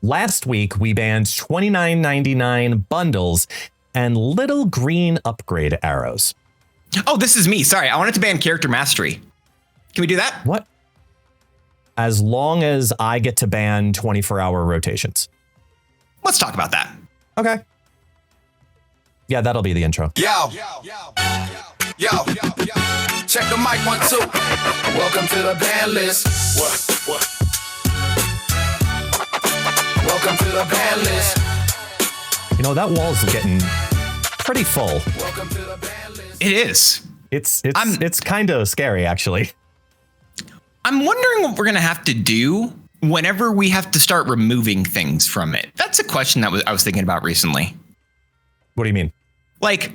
Last week, we banned $29.99 bundles and little green upgrade arrows. Oh, this is me. Sorry, I wanted to ban character mastery. Can we do that? What? As long as I get to ban 24-hour rotations. Let's talk about that. Okay. Yeah, that'll be the intro. Yo. Check the mic 1, 2. Welcome to the ban list. What? Welcome to the ban list. You know, that wall's getting pretty full. Welcome to the ban list. It is. It's kind of scary, actually. I'm wondering what we're going to have to do whenever we have to start removing things from it. That's a question that I was thinking about recently. What do you mean? Like,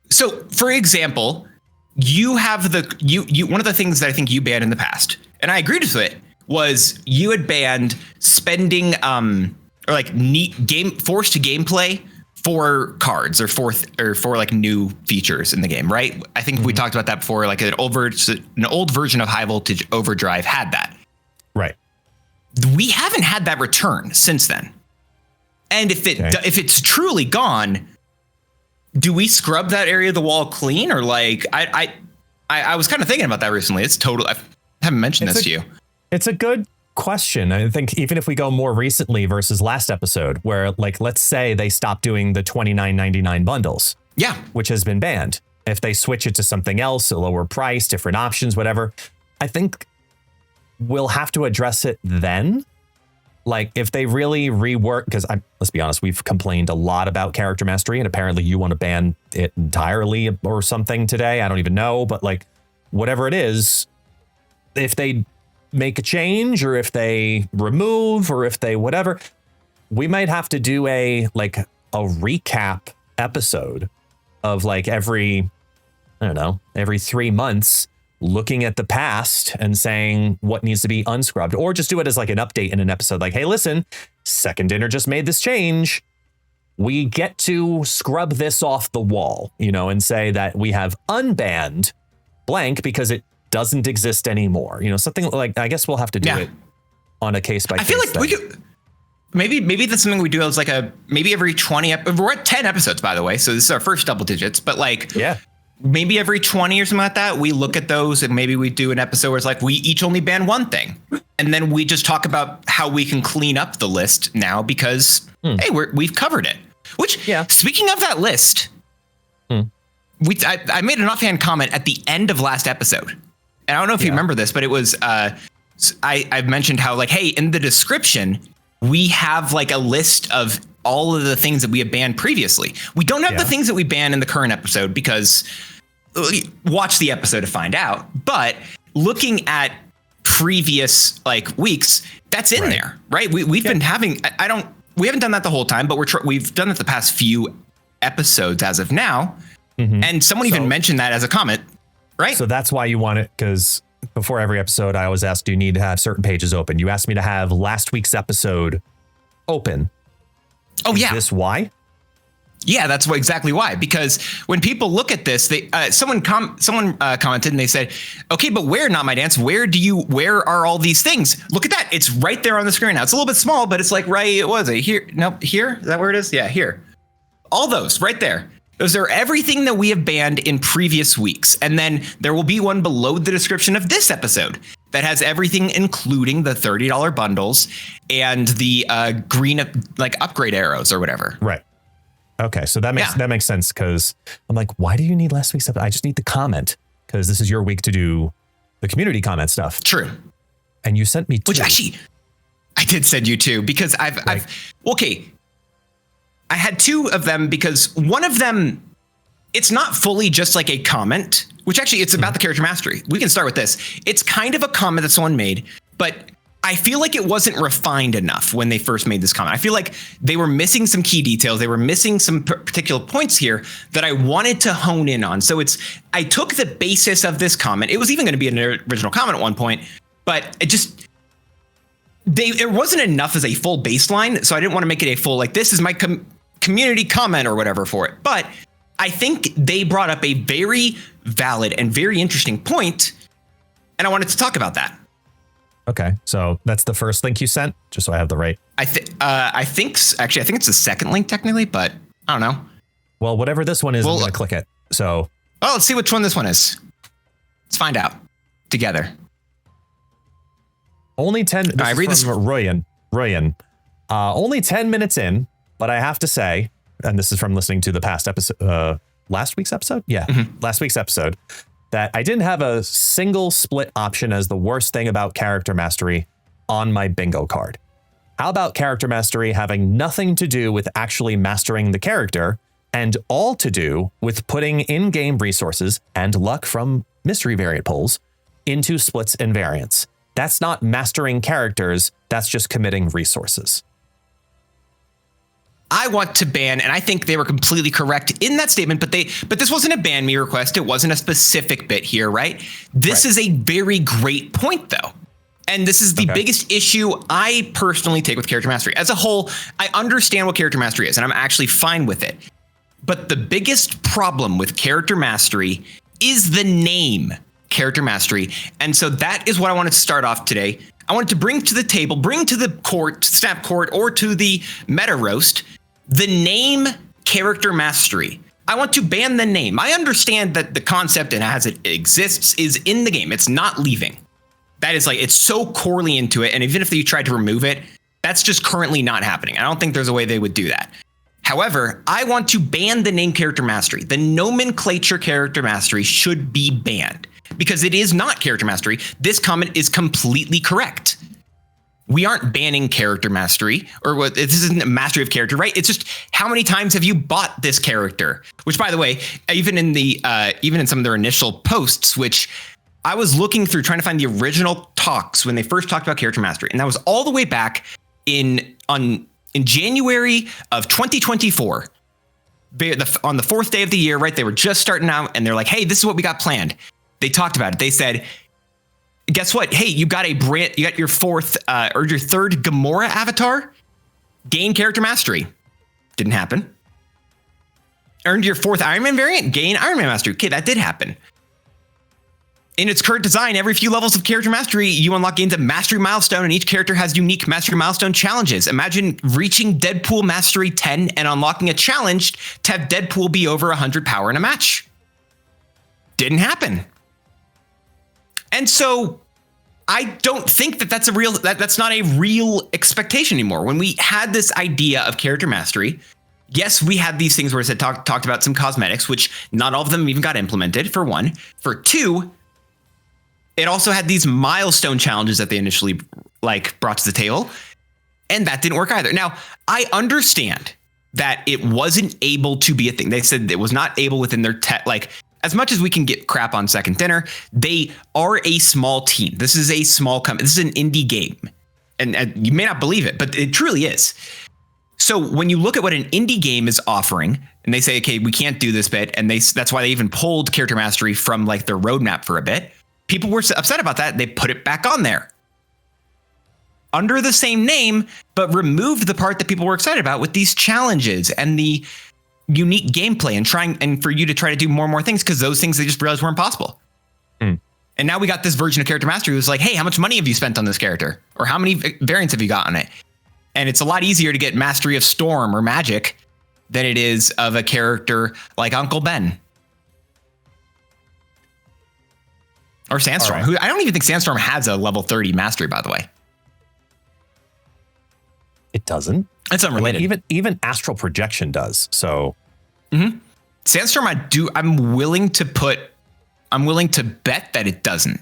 so for example, you have you one of the things that I think you banned in the past, and I agreed with it, was you had banned spending or like forced gameplay for cards or for like new features in the game, right? I think we talked about that before. Like an old version of High Voltage Overdrive had that. Right. We haven't had that return since then. And if it's truly gone, do we scrub that area of the wall clean? Or like I was kind of thinking about that recently. It's total. I haven't mentioned this to you. It's a good question. I think even if we go more recently versus last episode, where like, let's say they stop doing the $29.99 bundles. Yeah. Which has been banned. If they switch it to something else, a lower price, different options, whatever, I think we'll have to address it then. Like if they really rework, because let's be honest, we've complained a lot about character mastery, and apparently you want to ban it entirely or something today. I don't even know, but like whatever it is, if they make a change or if they remove or if they whatever, we might have to do a recap episode of like every 3 months, looking at the past and saying what needs to be unscrubbed, or just do it as like an update in an episode. Like, hey, listen, Second Dinner just made this change. We get to scrub this off the wall, and say that we have unbanned blank because it doesn't exist anymore. Something like, I guess we'll have to do it on a case by case. I feel like we could, maybe that's something we do as like maybe every 20, we're at 10 episodes, by the way. So this is our first double digits, but like, maybe every 20 or something like that, we look at those and maybe we do an episode where it's like, we each only ban one thing. And then we just talk about how we can clean up the list now because, hey, we've covered it. Which, speaking of that list, I made an offhand comment at the end of last episode. And I don't know if you remember this, but it was, I've mentioned how like, hey, in the description, we have like a list of all of the things that we have banned previously. We don't have the things that we banned in the current episode because watch the episode to find out. But looking at previous like weeks, that's in there, right? We've been having, we haven't done that the whole time, but we've done it the past few episodes as of now. And someone even mentioned that as a comment. Right. So that's why you want it, because before every episode, I always ask, do you need to have certain pages open? You asked me to have last week's episode open. Oh, Is this why? Yeah, that's exactly why. Because when people look at this, someone commented and they said, OK, but where, Not My Dance, where are all these things? Look at that. It's right there on the screen now. It's a little bit small, but it's like here. Nope. Here. Is that where it is? Yeah, here. All those right there. Those are everything that we have banned in previous weeks. And then there will be one below the description of this episode that has everything, including the $30 bundles and the green like upgrade arrows or whatever. Right. Okay. So that makes sense, because I'm like, why do you need last week's episode? I just need the comment, because this is your week to do the community comment stuff. True. And you sent me 2. Which actually, I did send you 2 because I had 2 of them because one of them, it's not fully just like a comment, which actually it's about the character mastery. We can start with this. It's kind of a comment that someone made, but I feel like it wasn't refined enough when they first made this comment. I feel like they were missing some key details. They were missing some particular points here that I wanted to hone in on. So I took the basis of this comment. It was even going to be an original comment at one point, but it wasn't enough as a full baseline. So I didn't want to make it a full, like, this is my community comment or whatever for it. But I think they brought up a very valid and very interesting point, and I wanted to talk about that. Okay, so that's the first link you sent, just so I have the right. I think it's the second link technically, but I don't know. Well, whatever this one is, I'm going to click it. So. Oh, let's see which one this one is. Let's find out together. Only 10. This is from Royan. Only 10 minutes in, but I have to say, and this is from listening to the past episode, last week's episode? Yeah, last week's episode, that I didn't have a single split option as the worst thing about character mastery on my bingo card. How about character mastery having nothing to do with actually mastering the character and all to do with putting in-game resources and luck from mystery variant pulls into splits and variants? That's not mastering characters. That's just committing resources. I want to ban, and I think they were completely correct in that statement, but this wasn't a ban me request. It wasn't a specific bit here, right? This is a very great point, though. And this is the biggest issue I personally take with character mastery. As a whole, I understand what character mastery is, and I'm actually fine with it. But the biggest problem with character mastery is the name character mastery. And so that is what I wanted to start off today. I wanted to bring to the table, bring to the court, Snap Court, or to the meta roast, the name character mastery. I want to ban the name. I understand that the concept and as it exists is in the game. It's not leaving. That is like, it's so corely into it. And even if you tried to remove it, that's just currently not happening. I don't think there's a way they would do that. However, I want to ban the name character mastery. The nomenclature character mastery should be banned because it is not character mastery. This comment is completely correct. We aren't banning character mastery, or what? This isn't a mastery of character, right? It's just how many times have you bought this character? Which, by the way, even in some of their initial posts, which I was looking through trying to find the original talks when they first talked about character mastery, and that was all the way back in January of 2024. On the fourth day of the year, right? They were just starting out, and they're like, "Hey, this is what we got planned." They talked about it. They said, guess what? Hey, you got your fourth or your third Gamora avatar. Gain character mastery. Didn't happen. Earned your fourth Iron Man variant. Gain Iron Man mastery. Okay, that did happen. In its current design, every few levels of character mastery, you unlock gains a mastery milestone, and each character has unique mastery milestone challenges. Imagine reaching Deadpool Mastery 10 and unlocking a challenge to have Deadpool be over 100 power in a match. Didn't happen. And so I don't think that that's not a real expectation anymore. When we had this idea of character mastery, yes, we had these things where it talked about some cosmetics, which not all of them even got implemented, for one. For two, it also had these milestone challenges that they initially brought to the table, and that didn't work either. Now, I understand that it wasn't able to be a thing. They said it was not able within their as much as we can get crap on Second Dinner, they are a small team. This is a small company. This is an indie game. And you may not believe it, but it truly is. So when you look at what an indie game is offering, and they say, okay, we can't do this bit, and that's why they even pulled character mastery from their roadmap for a bit. People were upset about that. They put it back on there under the same name, but removed the part that people were excited about with these challenges and the unique gameplay and for you to try to do more and more things, because those things they just realized weren't possible. And now we got this version of character mastery who's like, hey, how much money have you spent on this character? Or how many variants have you got on it? And it's a lot easier to get mastery of Storm or Magic than it is of a character like Uncle Ben. Or Sandstorm, who I don't even think Sandstorm has a level 30 mastery, by the way. It doesn't. It's unrelated. I mean, even Astral Projection does. So Sandstorm, I'm willing to bet that it doesn't.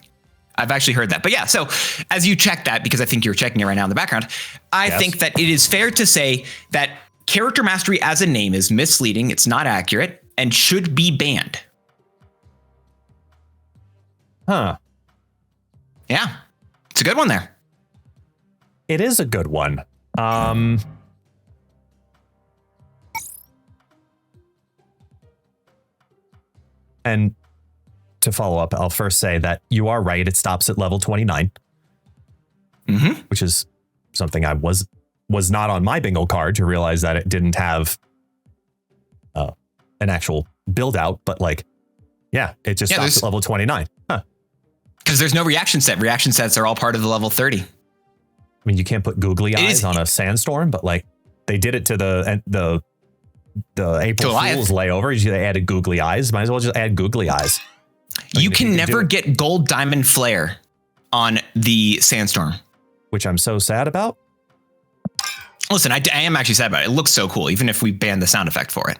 I've actually heard that. But yeah, so as you check that, because I think you're checking it right now in the background, I think that it is fair to say that character mastery as a name is misleading. It's not accurate and should be banned. Huh. Yeah. It's a good one there. It is a good one. And to follow up, I'll first say that you are right. It stops at level 29, which is something I was not on my bingo card to realize that it didn't have an actual build out, but it just stops at level 29. Huh. Because there's no reaction set. Reaction sets are all part of the level 30. I mean, you can't put googly eyes on a sandstorm, but like they did it to the April Fool's layover. They added googly eyes. Might as well just add googly eyes. You can never get gold diamond flare on the sandstorm, which I'm so sad about. Listen, I am actually sad about it. It looks so cool, even if we ban the sound effect for it.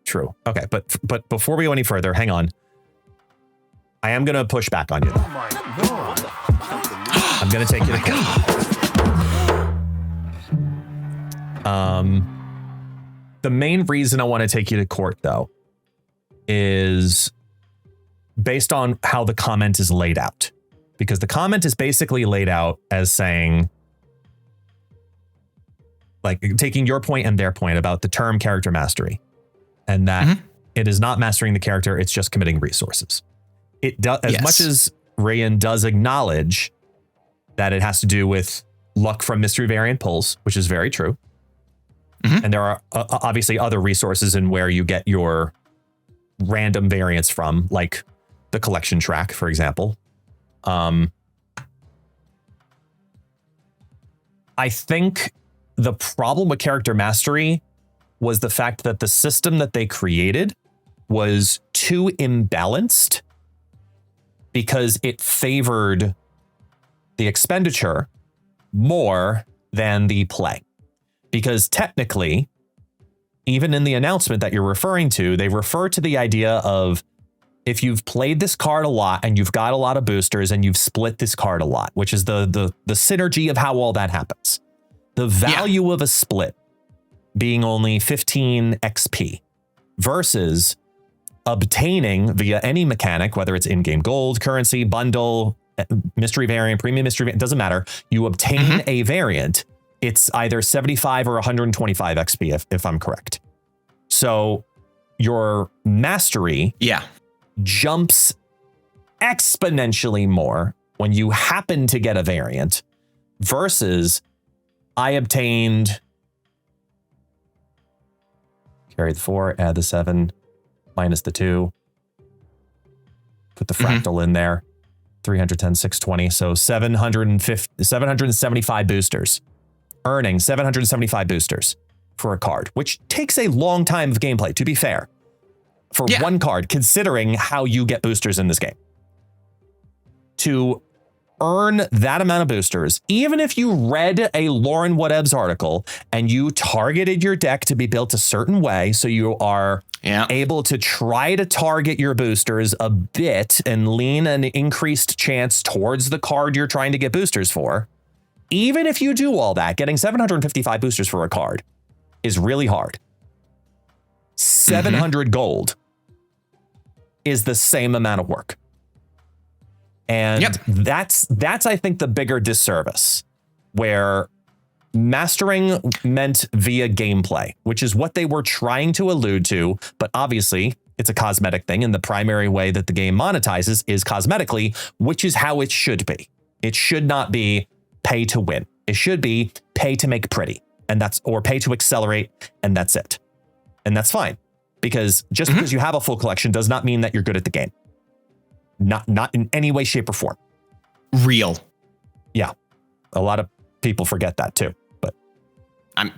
True. Okay, but before we go any further, hang on. I am going to push back on you. Oh my God. I'm going to take you to court. The main reason I want to take you to court, though, is based on how the comment is laid out. Because the comment is basically laid out as saying, like, taking your point and their point about the term character mastery, and that it is not mastering the character, it's just committing resources. It does, as much as Rayan does acknowledge that it has to do with luck from mystery variant pulls, which is very true. And there are obviously other resources in where you get your random variants from, like the collection track, for example. I think the problem with character mastery was the fact that the system that they created was too imbalanced, because it favored the expenditure more than the play. Because technically, even in the announcement that you're referring to, they refer to the idea of, if you've played this card a lot and you've got a lot of boosters and you've split this card a lot, which is the synergy of how all that happens. The value of a split being only 15 XP versus obtaining via any mechanic, whether it's in-game gold, currency, bundle, mystery variant, premium mystery variant, doesn't matter. You obtain a variant, it's either 75 or 125 XP if I'm correct. So your mastery jumps exponentially more when you happen to get a variant versus I obtained, carry the 4, add the 7, minus the 2, put the fractal in there, 310, 620. So 775 boosters, earning 775 boosters for a card, which takes a long time of gameplay, to be fair, for one card, considering how you get boosters in this game. To earn that amount of boosters, even if you read a Lauren Whatevs article and you targeted your deck to be built a certain way, so you are able to try to target your boosters a bit and lean an increased chance towards the card you're trying to get boosters for, even if you do all that, getting 755 boosters for a card is really hard. 700 gold is the same amount of work. And that's I think the bigger disservice, where mastering meant via gameplay, which is what they were trying to allude to. But obviously it's a cosmetic thing, and the primary way that the game monetizes is cosmetically, which is how it should be. It should not be pay to win. It should be pay to make pretty, and or pay to accelerate, and that's it. And that's fine, because just because you have a full collection does not mean that you're good at the game. Not in any way, shape, or form. Real. Yeah. A lot of people forget that too. But I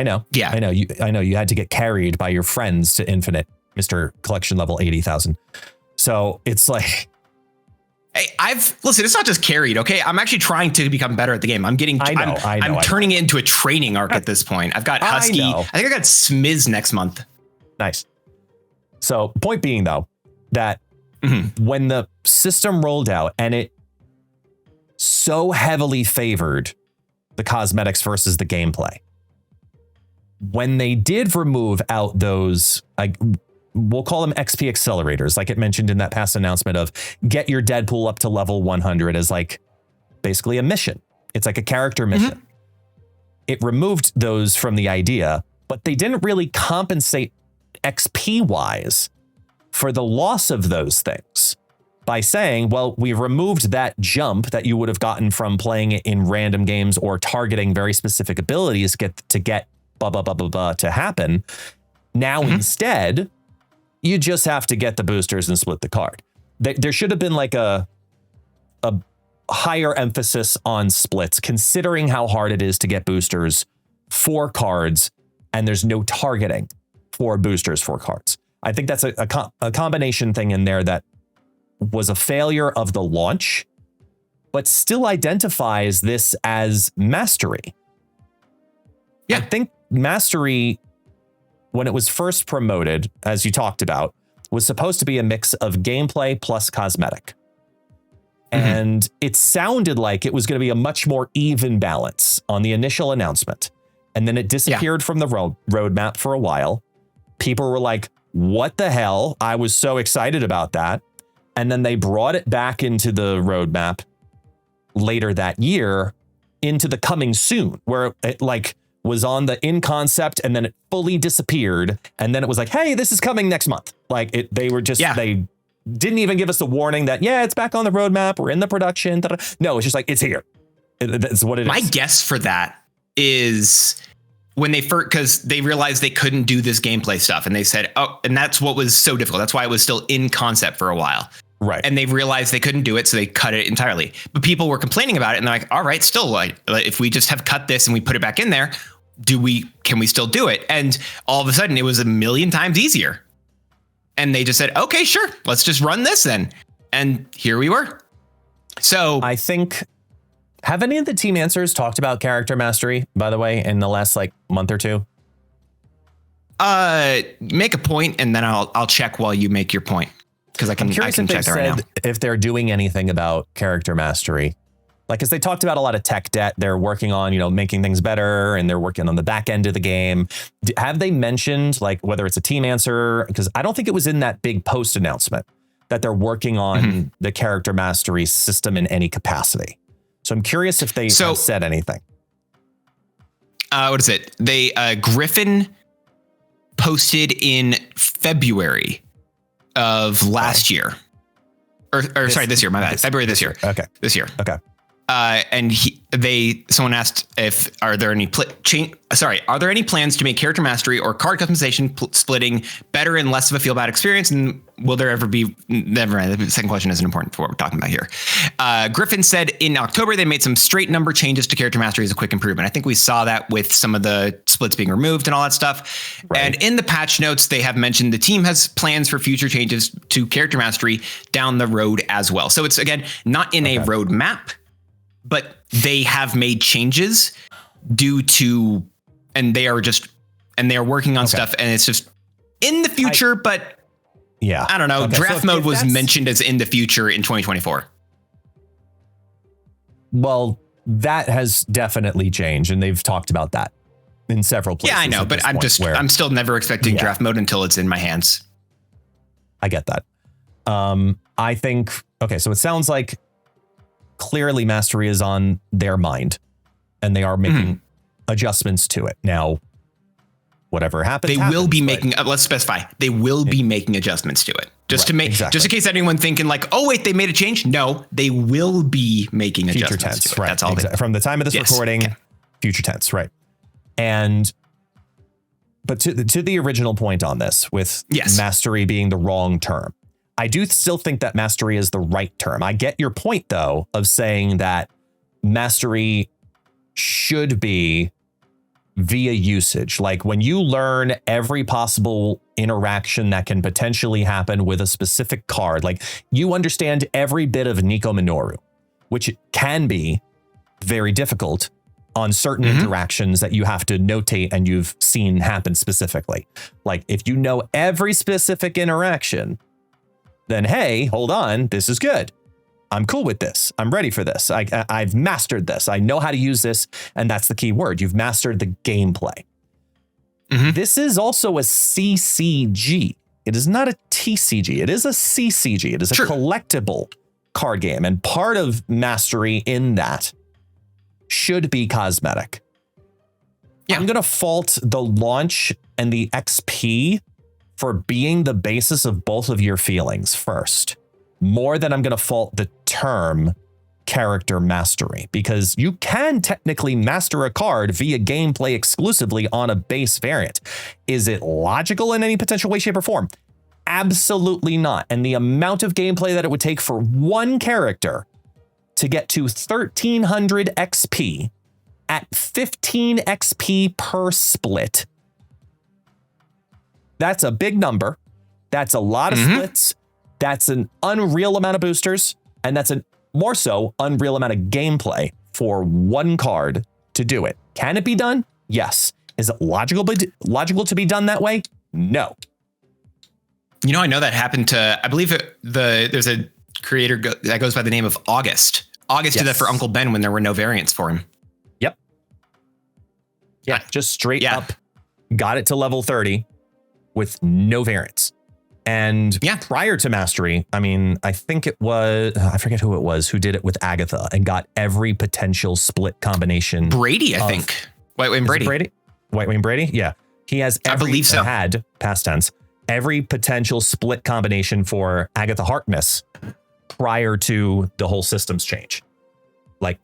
know. Yeah. I know you had to get carried by your friends to infinite Mr. Collection level 80,000. So it's like, hey, listen, it's not just carried. Okay. I'm actually trying to become better at the game. I'm turning it into a training arc at this point. I've got Husky. I think I got Smiz next month. Nice. So point being though, that when the system rolled out and it so heavily favored the cosmetics versus the gameplay, when they did remove out those, we'll call them XP accelerators, like it mentioned in that past announcement of get your Deadpool up to level 100 as like basically a mission. It's like a character mission. It removed those from the idea, but they didn't really compensate XP wise for the loss of those things by saying, well, we removed that jump that you would have gotten from playing it in random games or targeting very specific abilities to get blah, blah, blah, blah, blah to happen. Now, instead, you just have to get the boosters and split the card. there should have been like a higher emphasis on splits, considering how hard it is to get boosters for cards, and there's no targeting for boosters for cards. I think that's a combination thing in there that was a failure of the launch, but still identifies this as Mastery. Yeah. I think Mastery, when it was first promoted, as you talked about, was supposed to be a mix of gameplay plus cosmetic. And it sounded like it was going to be a much more even balance on the initial announcement. And then it disappeared from the roadmap for a while. People were like, what the hell? I was so excited about that. And then they brought it back into the roadmap later that year into the coming soon, where it like was on the in concept and then it fully disappeared. And then it was like, hey, this is coming next month. Like they were just, they didn't even give us a warning that, it's back on the roadmap. We're in the production. No, it's just like, it's here. That's what it is. My guess for that is when they first, because they realized they couldn't do this gameplay stuff. And they said, and that's what was so difficult. That's why it was still in concept for a while. Right. And they realized they couldn't do it. So they cut it entirely. But people were complaining about it. And they're like, all right, still, like if we just have cut this and we put it back in there, can we still do it? And all of a sudden it was a million times easier. And they just said, okay, sure, let's just run this then. And here we were. So I think, have any of the team answers talked about character mastery, by the way, in the last like month or two? Make a point and then I'll check while you make your point. Because I can check that right now. If they're doing anything about character mastery. Like, as they talked about a lot of tech debt, they're working on, making things better, and they're working on the back end of the game. Have they mentioned like whether it's a team answer? Because I don't think it was in that big post announcement that they're working on the character mastery system in any capacity. So I'm curious if they have said anything. What is it? They Griffin posted in February of last year. Or sorry, this year. My bad. February this year. Okay. This year. Okay. And someone asked are there any plans to make character mastery or card customization splitting better and less of a feel bad experience? And will there ever be? Never mind. The second question isn't important for what we're talking about here. Griffin said in October they made some straight number changes to character mastery as a quick improvement. I think we saw that with some of the splits being removed and all that stuff. Right. And in the patch notes, they have mentioned the team has plans for future changes to character mastery down the road as well. So it's again not in a roadmap, but they have made changes due to, and they are working on stuff, and it's just in the future. But I don't know. Draft mode was mentioned as in the future in 2024. Well, that has definitely changed, and they've talked about that in several places. Yeah, I know, but I'm still never expecting draft mode until it's in my hands. I get that. I think, so it sounds like clearly mastery is on their mind and they are making adjustments to it. Now, whatever happens, they will be making, let's specify, they will be making adjustments to it just to make, just in case anyone thinking like, oh wait, they made a change. No, they will be making future adjustments tense, to it. right? That's all from the time of this recording, future tense, right? But to the original point on this with mastery being the wrong term, I do still think that mastery is the right term. I get your point, though, of saying that mastery should be via usage. Like when you learn every possible interaction that can potentially happen with a specific card, like you understand every bit of Nico Minoru, which can be very difficult on certain interactions that you have to notate and you've seen happen specifically. Like if you know every specific interaction, then, hey, hold on, this is good. I'm cool with this. I'm ready for this. I've mastered this. I know how to use this. And that's the key word. You've mastered the gameplay. This is also a CCG. It is not a TCG. It is a CCG. It is a collectible card game. And part of mastery in that should be cosmetic. I'm going to fault the launch and the XP for being the basis of both of your feelings first, more than I'm going to fault the term character mastery, because you can technically master a card via gameplay exclusively on a base variant. Is it logical in any potential way, shape, or form? Absolutely not. And the amount of gameplay that it would take for one character to get to 1300 XP at 15 XP per split. That's a big number. That's a lot of splits. That's an unreal amount of boosters. And that's a more so unreal amount of gameplay for one card to do it. Can it be done? Yes. Is it logical to be done that way? No. You know, I know that happened to, I believe there's a creator that goes by the name of August. August did that for Uncle Ben when there were no variants for him. Yep. Yeah, just straight up got it to level 30 with no variants. And prior to Mastery, I mean, I think it was, I forget who it was who did it with Agatha and got every potential split combination. Brady, I think. White Wayne Brady. White Wayne Brady? Yeah. He has I believe so. Had, past tense, every potential split combination for Agatha Harkness prior to the whole systems change. Like,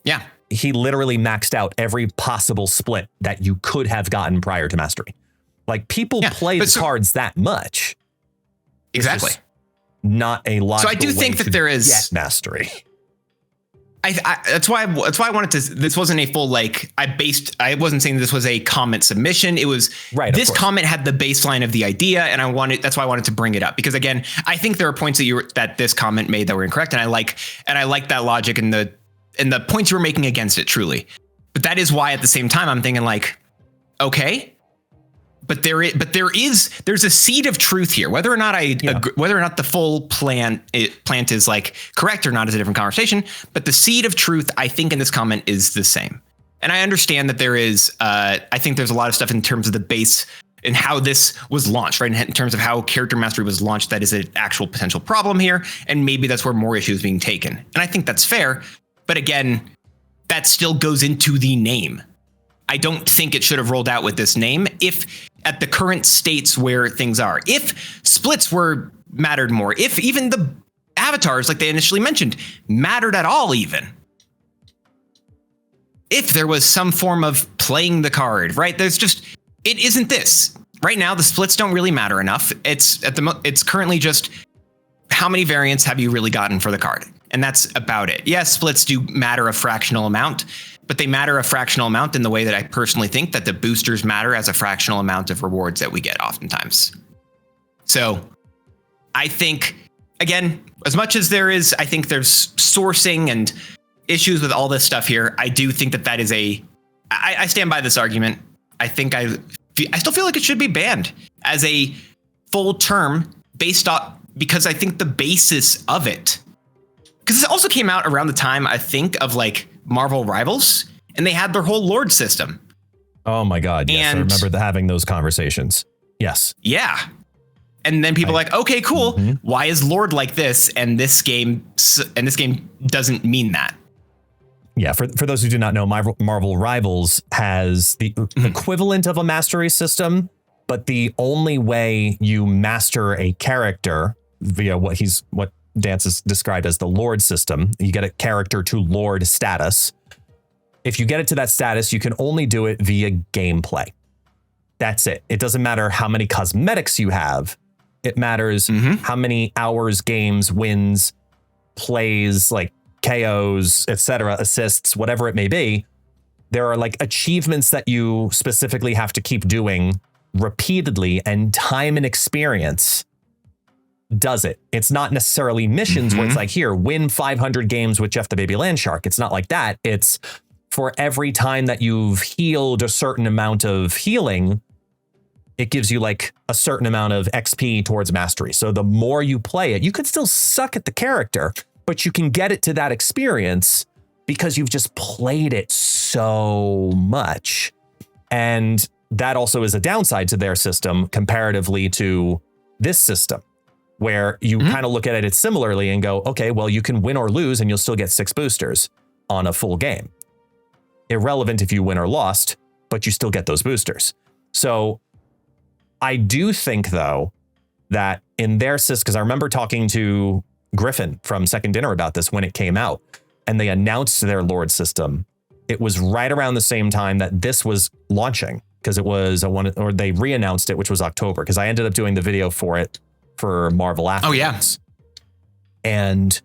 he literally maxed out every possible split that you could have gotten prior to Mastery. Like, people play the cards that much. Exactly. Not a lot. So I do think that there is Mastery. That's why I wanted to. This wasn't a full I wasn't saying this was a comment submission. It was this comment had the baseline of the idea, and that's why I wanted to bring it up, because again, I think there are points that this comment made that were incorrect, and I like that logic and the points you were making against it truly. But that is why at the same time I'm thinking okay. But there's a seed of truth here. Whether or not whether or not the full plant is correct or not is a different conversation. But the seed of truth, I think, in this comment is the same. And I understand that there is. I think there's a lot of stuff in terms of the base and how this was launched, right? In terms of how character mastery was launched, that is an actual potential problem here, and maybe that's where more issues being taken. And I think that's fair. But again, that still goes into the name. I don't think it should have rolled out with this name if at the current states where things are. If splits mattered more, if even the avatars, like they initially mentioned, mattered at all even. If there was some form of playing the card, right? It isn't this. Right now, the splits don't really matter enough. It's currently just how many variants have you really gotten for the card? And that's about it. Yes, splits do matter a fractional amount, but they matter a fractional amount in the way that I personally think that the boosters matter as a fractional amount of rewards that we get oftentimes. So I think, again, as much as I think there's sourcing and issues with all this stuff here, I do think that is I stand by this argument. I think I still feel like it should be banned as a full term because I think the basis of it, because it also came out around the time, I think, of Marvel Rivals, and they had their whole Lord system. Oh my God. Yes. I remember having those conversations. Yes. Yeah. And then people okay, cool. Why is Lord like this? And this game doesn't mean that. Yeah. For those who do not know, Marvel Rivals has the equivalent of a mastery system, but the only way you master a character via what Dance is described as the Lord system. You get a character to Lord status. If you get it to that status, you can only do it via gameplay. That's it. It doesn't matter how many cosmetics you have. It matters how many hours, games, wins, plays, KOs, etc., assists, whatever it may be. There are achievements that you specifically have to keep doing repeatedly, and time and experience does it. It's not necessarily missions where it's here, win 500 games with Jeff the Baby Land Shark. It's not like that. It's for every time that you've healed a certain amount of healing, it gives you a certain amount of XP towards mastery. So the more you play it, you could still suck at the character, but you can get it to that experience because you've just played it so much. And that also is a downside to their system comparatively to this system, where you kind of look at it similarly and go, okay, well, you can win or lose and you'll still get 6 boosters on a full game. Irrelevant if you win or lost, but you still get those boosters. So I do think, though, that in their system, because I remember talking to Griffin from Second Dinner about this when it came out, and they announced their Lord system. It was right around the same time that this was launching, because it was they re-announced it, which was October, because I ended up doing the video for it for Marvel afterwards. Oh, yeah. And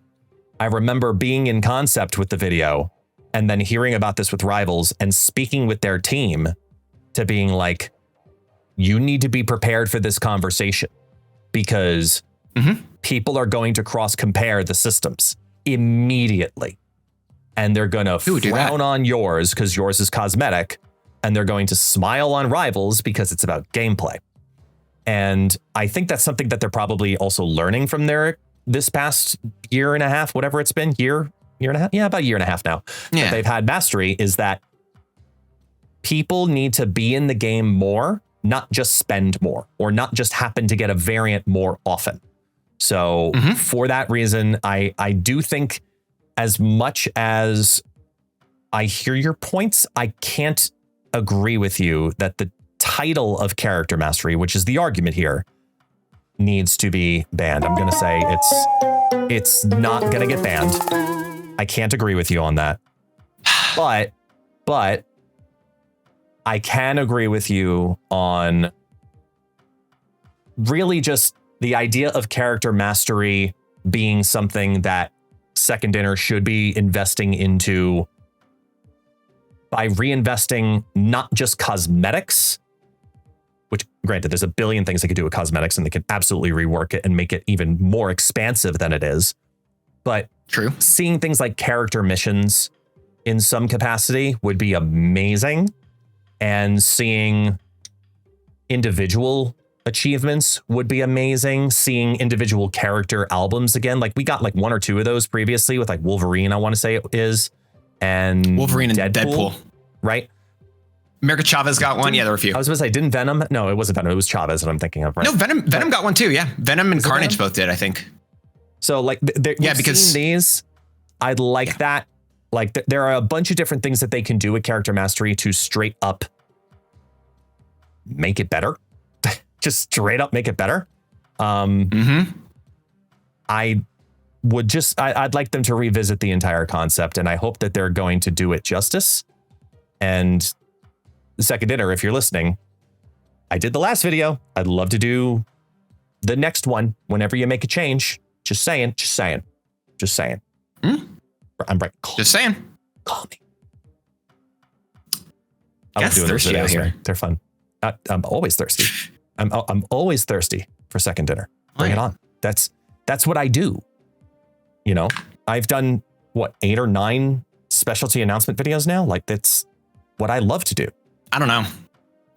I remember being in concept with the video and then hearing about this with Rivals and speaking with their team to being like, you need to be prepared for this conversation because people are going to cross compare the systems immediately. And they're going to frown on yours because yours is cosmetic. And they're going to smile on Rivals because it's about gameplay. And I think that's something that they're probably also learning from this past year and a half, whatever it's been, year and a half. Yeah, about a year and a half now. Yeah. That they've had mastery is that people need to be in the game more, not just spend more or not just happen to get a variant more often. So for that reason, I do think as much as I hear your points, I can't agree with you that the title of character mastery, which is the argument here, needs to be banned. I'm going to say it's not going to get banned. I can't agree with you on that. But I can agree with you on really just the idea of character mastery being something that Second Dinner should be investing into by reinvesting not just cosmetics, which granted, there's a billion things they could do with cosmetics and they could absolutely rework it and make it even more expansive than it is. But seeing things like character missions in some capacity would be amazing. And seeing individual achievements would be amazing. Seeing individual character albums again. Like we got like one or two of those previously with like Wolverine, I want to say it is. And Wolverine and Deadpool. Right? America Chavez got one. Yeah, there were a few. I was going to say, didn't Venom? No, it wasn't Venom. It was Chavez that I'm thinking of. Right? No, Venom got one too. Yeah. Venom and Carnage both did, I think. So like, because these, I'd like that. Like there are a bunch of different things that they can do with character mastery to straight up make it better. Just straight up make it better. I'd like them to revisit the entire concept, and I hope that they're going to do it justice. And Second Dinner, if you're listening, I did the last video. I'd love to do the next one whenever you make a change. Just saying. I'm right. Just saying. Call me. I love doing those videos, here. They're fun. I'm always thirsty. I'm always thirsty for Second Dinner. Bring it on. That's what I do. You know, I've done 8 or 9 specialty announcement videos now. Like that's what I love to do. I don't know.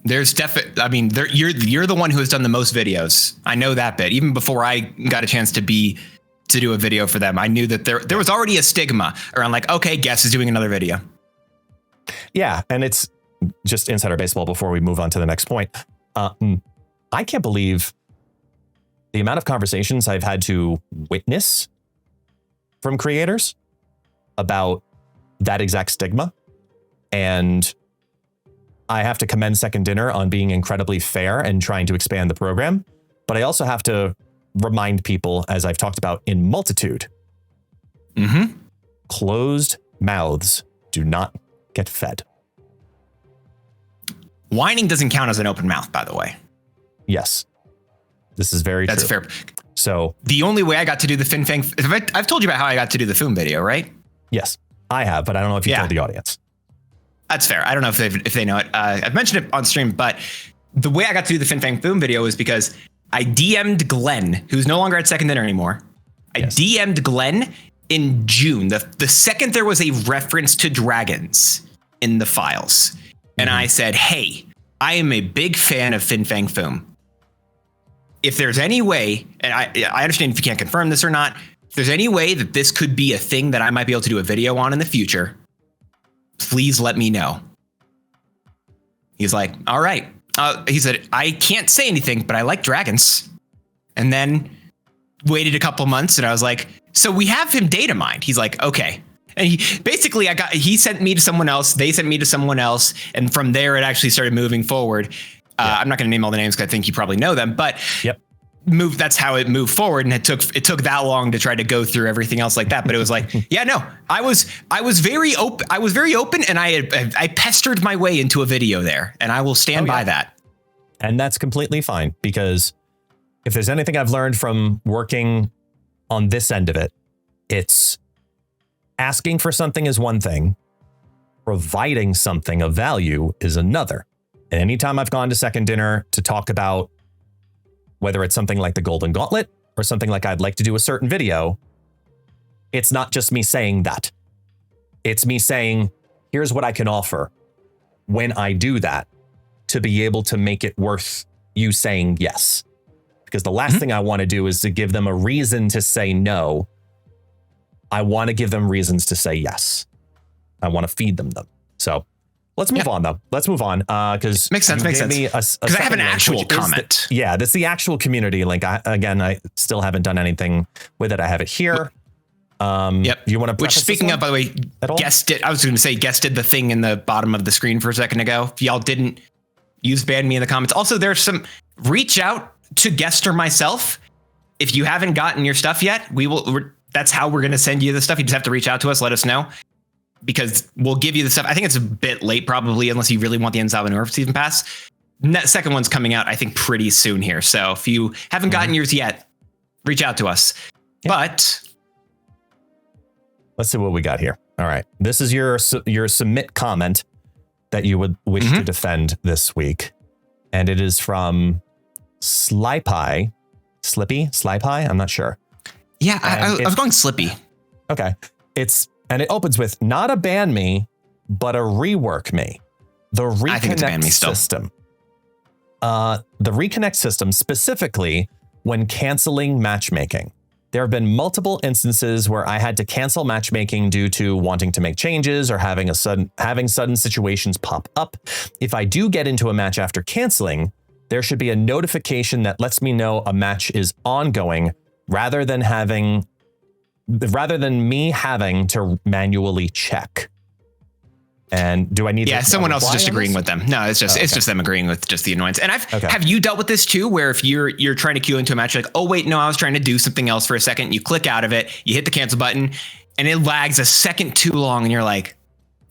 There's definitely, I mean, you're the one who has done the most videos. I know that bit. Even before I got a chance to do a video for them, I knew that there was already a stigma around like, okay, Guest is doing another video. Yeah. And it's just insider baseball before we move on to the next point. I can't believe the amount of conversations I've had to witness from creators about that exact stigma. And I have to commend Second Dinner on being incredibly fair and trying to expand the program. But I also have to remind people, as I've talked about in multitude, closed mouths do not get fed. Whining doesn't count as an open mouth, by the way. Yes, this is very true. That's fair. So the only way I got to do the Fin Fang, I've told you about how I got to do the Foom video, right? Yes, I have, but I don't know if you told the audience. That's fair. I don't know if they know it. I've mentioned it on stream, but the way I got to do the Fin Fang Foom video is because I DM'd Glenn, who's no longer at Second Dinner anymore. I DM'd Glenn in June, the second there was a reference to dragons in the files. And I said, hey, I am a big fan of Fin Fang Foom. If there's any way, and I understand if you can't confirm this or not, if there's any way that this could be a thing that I might be able to do a video on in the future, please let me know. He's like, all right. He said, I can't say anything, but I like dragons. And then waited a couple months and I was like, so we have him data mined. He's like, okay. And he sent me to someone else. They sent me to someone else. And from there, it actually started moving forward. I'm not going to name all the names because I think you probably know them, but that's how it moved forward. And it took that long to try to go through everything else like that. But it was like, I was very open and I pestered my way into a video there, and I will stand by that. And that's completely fine, because if there's anything I've learned from working on this end of it, it's asking for something is one thing, providing something of value is another. And anytime I've gone to Second Dinner to talk about whether it's something like the Golden Gauntlet or something like I'd like to do a certain video, it's not just me saying that. It's me saying, here's what I can offer when I do that to be able to make it worth you saying yes. Because the last thing I want to do is to give them a reason to say no. I want to give them reasons to say yes. I want to feed them. So let's move on, though. Let's move on. Because makes sense. Because I have an actual comment. That's the actual community link. I still haven't done anything with it. I have it here. Yep. You want to? Which, speaking of, by the way, I was going to say, Guest did the thing in the bottom of the screen for a second ago. If y'all didn't, use ban me in the comments. Also, there's some reach out to Guest or myself. If you haven't gotten your stuff yet, that's how we're going to send you the stuff. You just have to reach out to us. Let us know, because we'll give you the stuff. I think it's a bit late, probably, unless you really want the Salvanor season pass. That second one's coming out, I think, pretty soon here. So if you haven't gotten yours yet, reach out to us. Yeah. But let's see what we got here. All right. This is your submit comment that you would wish to defend this week. And it is from Slippy. I'm not sure. Yeah, I was going Slippy. Okay. And it opens with not a ban me, but a rework me. The reconnect system. The reconnect system, specifically when canceling matchmaking. There have been multiple instances where I had to cancel matchmaking due to wanting to make changes or having sudden situations pop up. If I do get into a match after canceling, there should be a notification that lets me know a match is ongoing rather than me having to manually check. And do I need? Yeah, someone else is just agreeing with them. No, it's just them agreeing with just the annoyance. And have you dealt with this too, where if you're trying to queue into a match, you're like, oh wait, no, I was trying to do something else for a second. You click out of it, you hit the cancel button, and it lags a second too long, and you're like,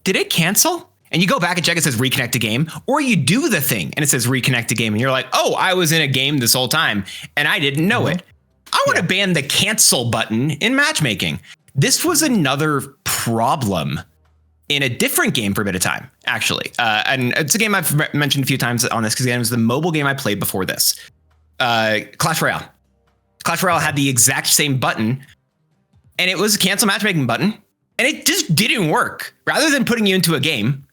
did it cancel? And you go back and check, it says reconnect to game, or you do the thing and it says reconnect to game, and you're like, oh, I was in a game this whole time and I didn't know it. I want to ban the cancel button in matchmaking. This was another problem in a different game for a bit of time, actually. And it's a game I've mentioned a few times on this, because it was the mobile game I played before this. Clash Royale. Clash Royale had the exact same button, and it was a cancel matchmaking button, and it just didn't work. Rather than putting you into a game,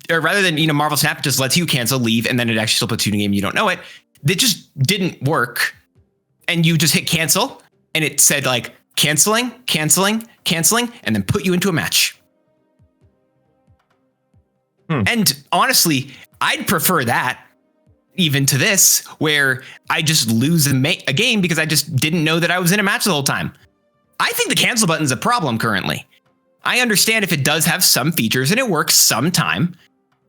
rather than, Marvel Snap just lets you cancel, leave, and then it actually still puts you in a game, you don't know it. It just didn't work. And you just hit cancel, and it said like canceling, and then put you into a match. And honestly, I'd prefer that even to this, where I just lose a game because I just didn't know that I was in a match the whole time. I think the cancel button's a problem currently. I understand if it does have some features and it works sometime,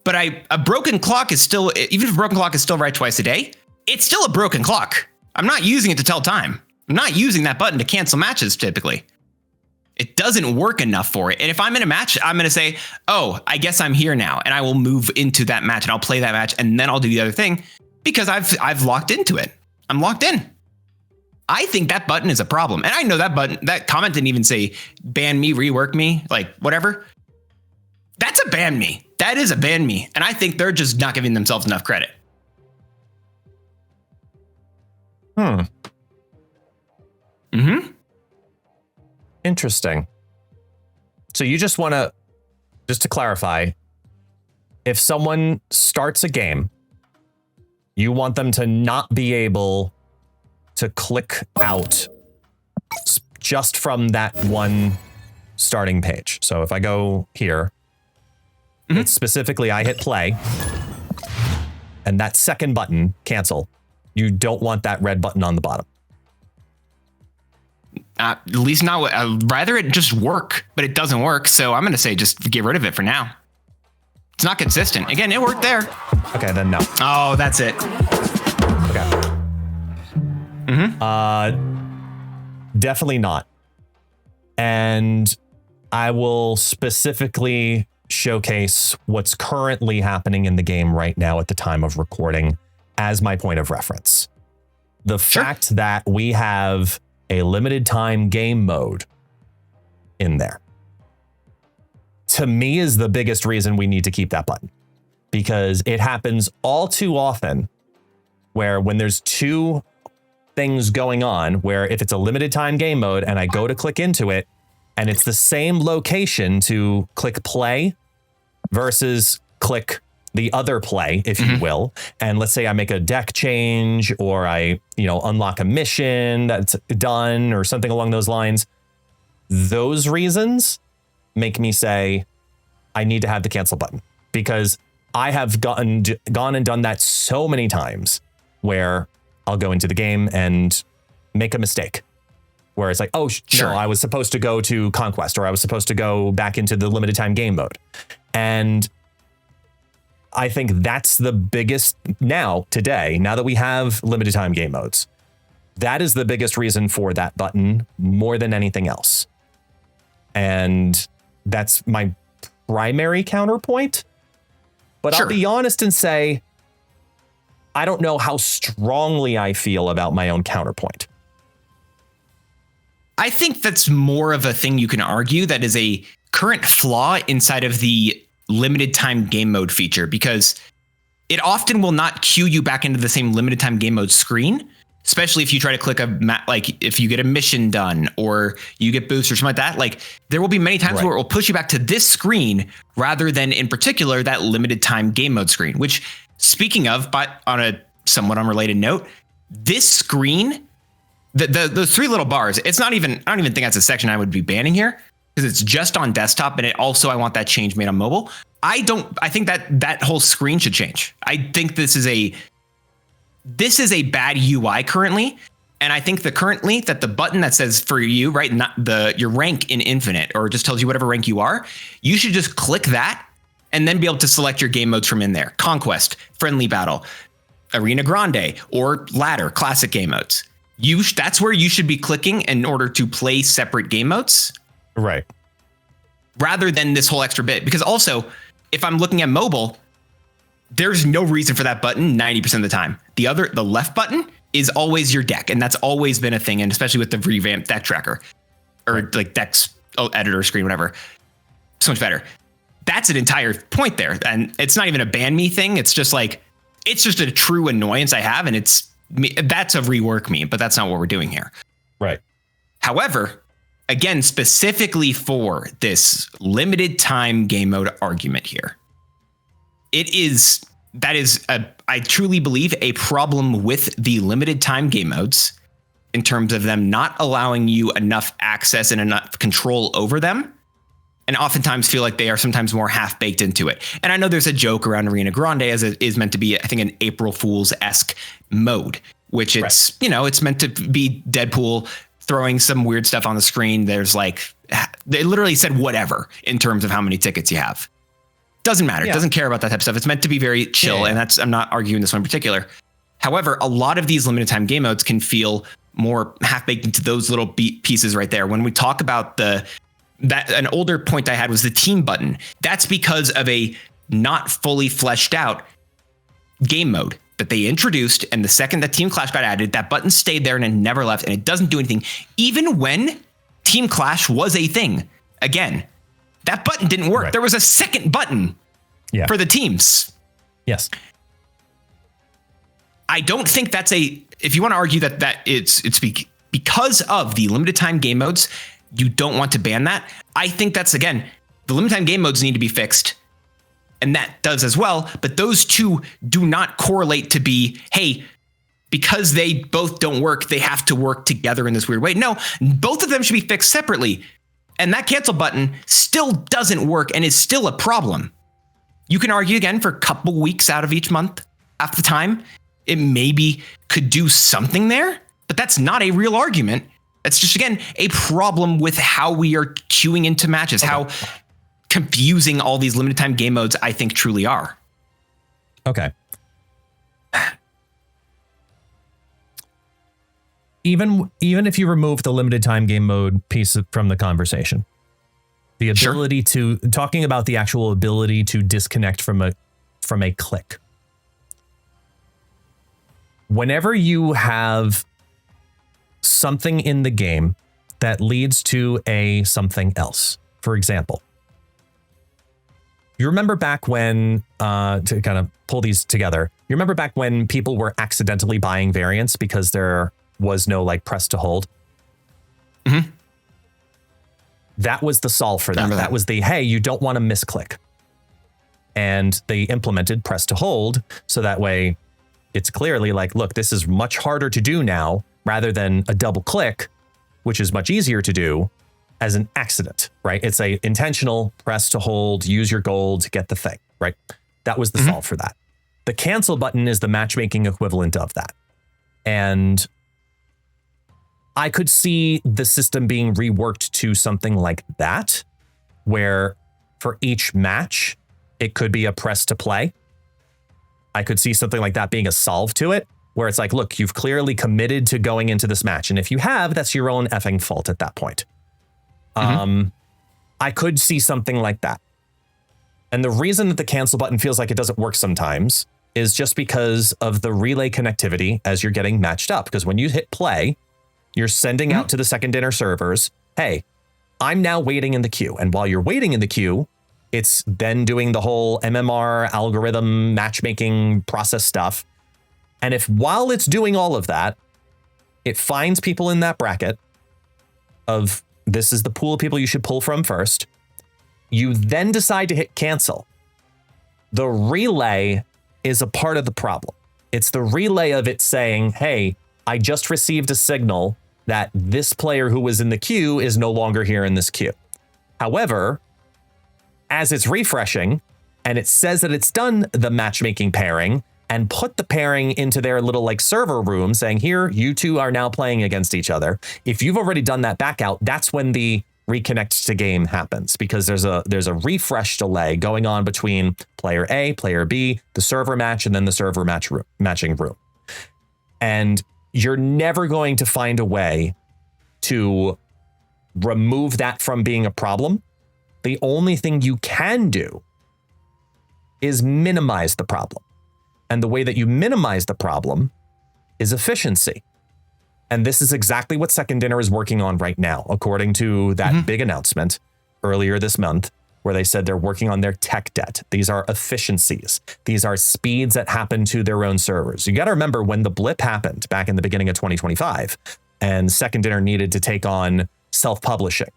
but a broken clock is still, even if a broken clock is still right twice a day, it's still a broken clock. I'm not using it to tell time. I'm not using that button to cancel matches typically. It doesn't work enough for it. And if I'm in a match, I'm going to say, oh, I guess I'm here now. And I will move into that match and I'll play that match. And then I'll do the other thing because I've locked into it. I'm locked in. I think that button is a problem. And I know that comment didn't even say ban me, rework me, like whatever. That's a ban me. That is a ban me. And I think they're just not giving themselves enough credit. Interesting. So you just want to, just to clarify, if someone starts a game, you want them to not be able to click out just from that one starting page. So if I go here, it's specifically, I hit play, and that second button, cancel, you don't want that red button on the bottom. At least not. Rather it just work, but it doesn't work. So I'm going to say just get rid of it for now. It's not consistent. Again, it worked there. Okay, then no. Oh, that's it. Okay. Definitely not. And I will specifically showcase what's currently happening in the game right now at the time of recording as my point of reference. The fact that we have a limited time game mode in there, to me, is the biggest reason we need to keep that button, because it happens all too often where when there's two things going on, where if it's a limited time game mode and I go to click into it and it's the same location to click play versus click the other play, if you will. And let's say I make a deck change, or I, unlock a mission that's done or something along those lines. Those reasons make me say I need to have the cancel button, because I have gone and done that so many times where I'll go into the game and make a mistake where it's like, oh, no, I was supposed to go to Conquest, or I was supposed to go back into the limited time game mode. And I think that's the biggest today, now that we have limited time game modes, that is the biggest reason for that button more than anything else. And that's my primary counterpoint. But I'll be honest and say, I don't know how strongly I feel about my own counterpoint. I think that's more of a thing you can argue that is a current flaw inside of the limited time game mode feature, because it often will not cue you back into the same limited time game mode screen, especially if you try to click like if you get a mission done or you get boosts or something like that. Like, there will be many times where it will push you back to this screen rather than in particular that limited time game mode screen, which, speaking of, but on a somewhat unrelated note, this screen, the three little bars, it's not even, I don't even think that's a section I would be banning here, because it's just on desktop, and I want that change made on mobile. I think that whole screen should change. I think this is a bad UI currently. And I think that the button that says for you, right, not your rank in Infinite, or just tells you whatever rank you are, you should just click that and then be able to select your game modes from in there. Conquest, Friendly Battle, Arena Grande, or Ladder, Classic game modes. That's where you should be clicking in order to play separate game modes. Right. Rather than this whole extra bit. Because also, if I'm looking at mobile, there's no reason for that button 90% of the time. The left button is always your deck, and that's always been a thing, and especially with the revamped deck tracker, or like decks editor screen, whatever. So much better. That's an entire point there. And it's not even a ban me thing. It's just like, it's just a true annoyance I have, and that's a rework me, but that's not what we're doing here. Right. However, again, specifically for this limited time game mode argument here, I truly believe, a problem with the limited time game modes in terms of them not allowing you enough access and enough control over them, and oftentimes feel like they are sometimes more half baked into it. And I know there's a joke around Arena Grande, as it is meant to be, I think, an April Fool's-esque mode, which it's, it's meant to be Deadpool throwing some weird stuff on the screen. There's like, they literally said whatever in terms of how many tickets you have. Doesn't matter. It doesn't care about that type of stuff. It's meant to be very chill. And I'm not arguing this one in particular. However, a lot of these limited time game modes can feel more half baked into those little pieces right there. When we talk about an older point I had was the team button. That's because of a not fully fleshed out game mode that they introduced. And the second that Team Clash got added, that button stayed there and it never left, and it doesn't do anything. Even when Team Clash was a thing, again, that button didn't work. Right. There was a second button for the teams. Yes. I don't think that's if you want to argue that it's because of the limited time game modes, you don't want to ban that. I think that's, again, the limited time game modes need to be fixed, and that does as well. But those two do not correlate to be, hey, because they both don't work, they have to work together in this weird way. No, both of them should be fixed separately. And that cancel button still doesn't work and is still a problem. You can argue again for a couple weeks out of each month, half the time, it maybe could do something there, but that's not a real argument. That's just, again, a problem with how we are queuing into matches, how confusing all these limited time game modes I think truly are. Okay. Even if you remove the limited time game mode piece from the conversation, the ability to, talking about the actual ability to disconnect from a click. whenever you have something in the game that leads to a something else, for example, you remember back when, to kind of pull these together, you remember back when people were accidentally buying variants because there was no like press to hold? Mm-hmm. That was the solve for that. That was the, hey, you don't want to misclick. And they implemented press to hold. So that way it's clearly like, look, this is much harder to do now rather than a double click, which is much easier to do as an accident, right? It's a intentional press to hold, use your gold to get the thing, right? That was the solve for that. The cancel button is the matchmaking equivalent of that. And I could see the system being reworked to something like that, where for each match, it could be a press to play. I could see something like that being a solve to it, where it's like, look, you've clearly committed to going into this match. And if you have, that's your own effing fault at that point. I could see something like that. And the reason that the cancel button feels like it doesn't work sometimes is just because of the relay connectivity as you're getting matched up. Because when you hit play, you're sending out to the second dinner servers, hey, I'm now waiting in the queue. And while you're waiting in the queue, it's then doing the whole MMR algorithm matchmaking process stuff. And if while it's doing all of that, it finds people in that bracket of this is the pool of people you should pull from first, you then decide to hit cancel. The relay is a part of the problem. It's the relay of it saying, hey, I just received a signal that this player who was in the queue is no longer here in this queue. However, as it's refreshing and it says that it's done the matchmaking pairing and put the pairing into their little like server room saying, here, you two are now playing against each other. If you've already done that back out, that's when the reconnect to game happens, because there's a refresh delay going on between player A, player B, the server match, and then the server matching room. And you're never going to find a way to remove that from being a problem. The only thing you can do is minimize the problem. And the way that you minimize the problem is efficiency. And this is exactly what Second Dinner is working on right now, according to that big announcement earlier this month, where they said they're working on their tech debt. These are efficiencies. These are speeds that happen to their own servers. You got to remember when the blip happened back in the beginning of 2025 and Second Dinner needed to take on self-publishing.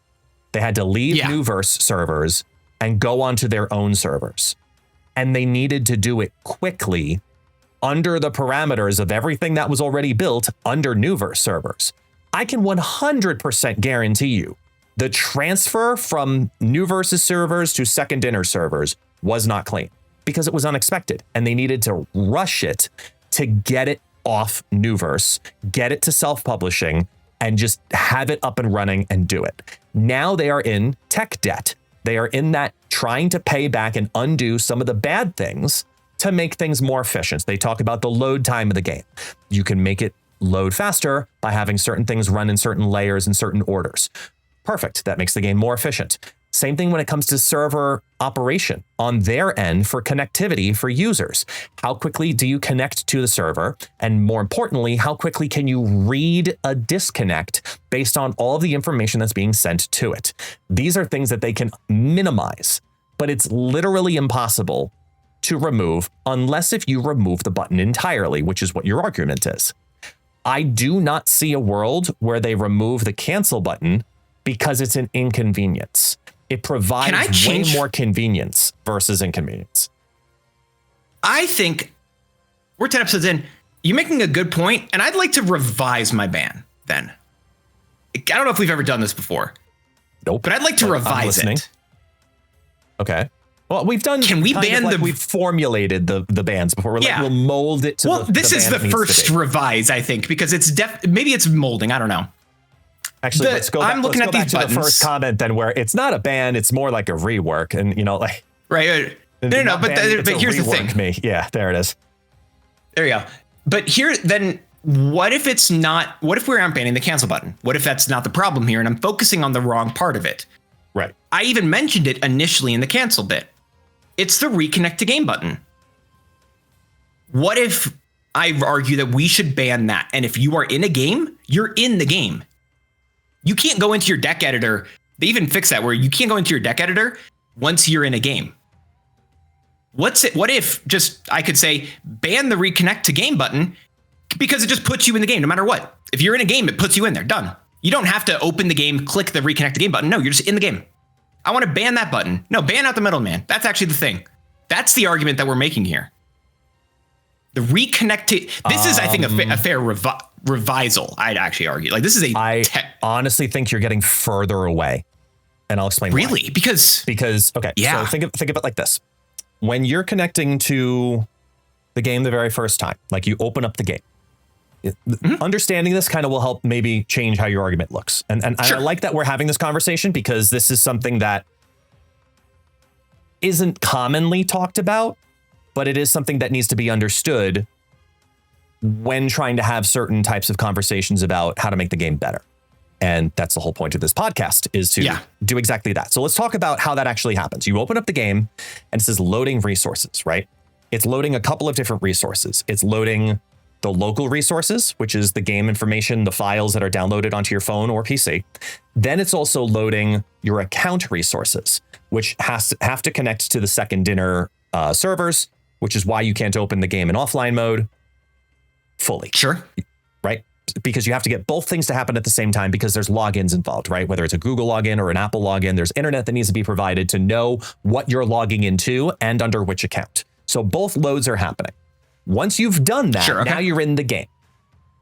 They had to leave Nuverse servers and go onto their own servers. And they needed to do it quickly under the parameters of everything that was already built under Nuverse servers. I can 100% guarantee you the transfer from Nuverse's servers to Second Dinner servers was not clean because it was unexpected. And they needed to rush it to get it off Nuverse, get it to self-publishing, and just have it up and running and do it. Now they are in tech debt. They are in that trying to pay back and undo some of the bad things to make things more efficient. They talk about the load time of the game. You can make it load faster by having certain things run in certain layers and certain orders. Perfect. That makes the game more efficient. Same thing when it comes to server operation on their end for connectivity for users. How quickly do you connect to the server? And more importantly, how quickly can you read a disconnect based on all of the information that's being sent to it? These are things that they can minimize, but it's literally impossible to remove unless if you remove the button entirely, which is what your argument is. I do not see a world where they remove the cancel button because it's an inconvenience. It provides way more convenience versus inconvenience. I think we're 10 episodes in. You're making a good point, and I'd like to revise my ban then. I don't know if we've ever done this before. Nope. But I'd like to revise it. Okay. Well, we've done. Can we ban the? We've formulated the bans before. We're like, we'll mold it to. Well, this is the first revise, I think, because it's maybe it's molding. I don't know. Actually, let's go back, I'm looking at these buttons. The first comment then, where it's not a ban, it's more like a rework, and like right. No, but here's the thing. Yeah, there it is. There you go. But here, then, what if it's not? What if we aren't banning the cancel button? What if that's not the problem here, and I'm focusing on the wrong part of it? Right. I even mentioned it initially in the cancel bit. It's the reconnect to game button. What if I argue that we should ban that. And if you are in a game, you're in the game. You can't go into your deck editor. They even fixed that where you can't go into your deck editor once you're in a game. What if just I could say ban the reconnect to game button because it just puts you in the game no matter what. If you're in a game, it puts you in there. Done. You don't have to open the game, click the reconnect to game button. No, you're just in the game. I want to ban that button. No, ban out the middleman. That's actually the thing. That's the argument that we're making here. The reconnect to this is, I think, a fair revisal. I'd actually argue. Like this is I honestly think you're getting further away, and I'll explain why. Really? Because okay. Yeah. So think of it like this: when you're connecting to the game the very first time, like you open up the game. Understanding this kind of will help maybe change how your argument looks. And Sure. I like that we're having this conversation because this is something that isn't commonly talked about, but it is something that needs to be understood when trying to have certain types of conversations about how to make the game better. And that's the whole point of this podcast, is to do exactly that. So let's talk about how that actually happens. You open up the game and it says loading resources, right? It's loading a couple of different resources. It's loading the local resources, which is the game information, the files that are downloaded onto your phone or PC. Then it's also loading your account resources, which have to connect to the second dinner servers, which is why you can't open the game in offline mode fully. Sure. Right? Because you have to get both things to happen at the same time because there's logins involved, right? Whether it's a Google login or an Apple login, there's internet that needs to be provided to know what you're logging into and under which account. So both loads are happening. Once you've done that, Sure, okay. Now you're in the game.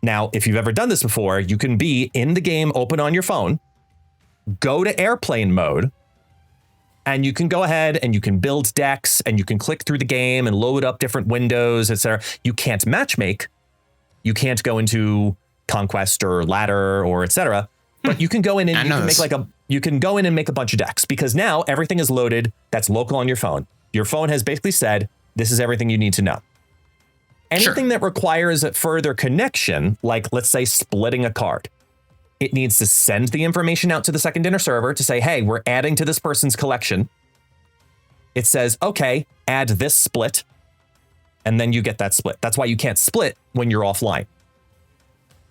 Now, if you've ever done this before, you can be in the game, open on your phone, go to airplane mode, and you can go ahead and you can build decks and you can click through the game and load up different windows, etc. You can't matchmake. You can't go into Conquest or Ladder or etc. But you can go in and you can go in and make a bunch of decks because now everything is loaded that's local on your phone. Your phone has basically said, this is everything you need to know. Anything that requires a further connection, like let's say splitting a card, it needs to send the information out to the second dinner server to say, hey, we're adding to this person's collection. It says, okay, add this split. And then you get that split. That's why you can't split when you're offline.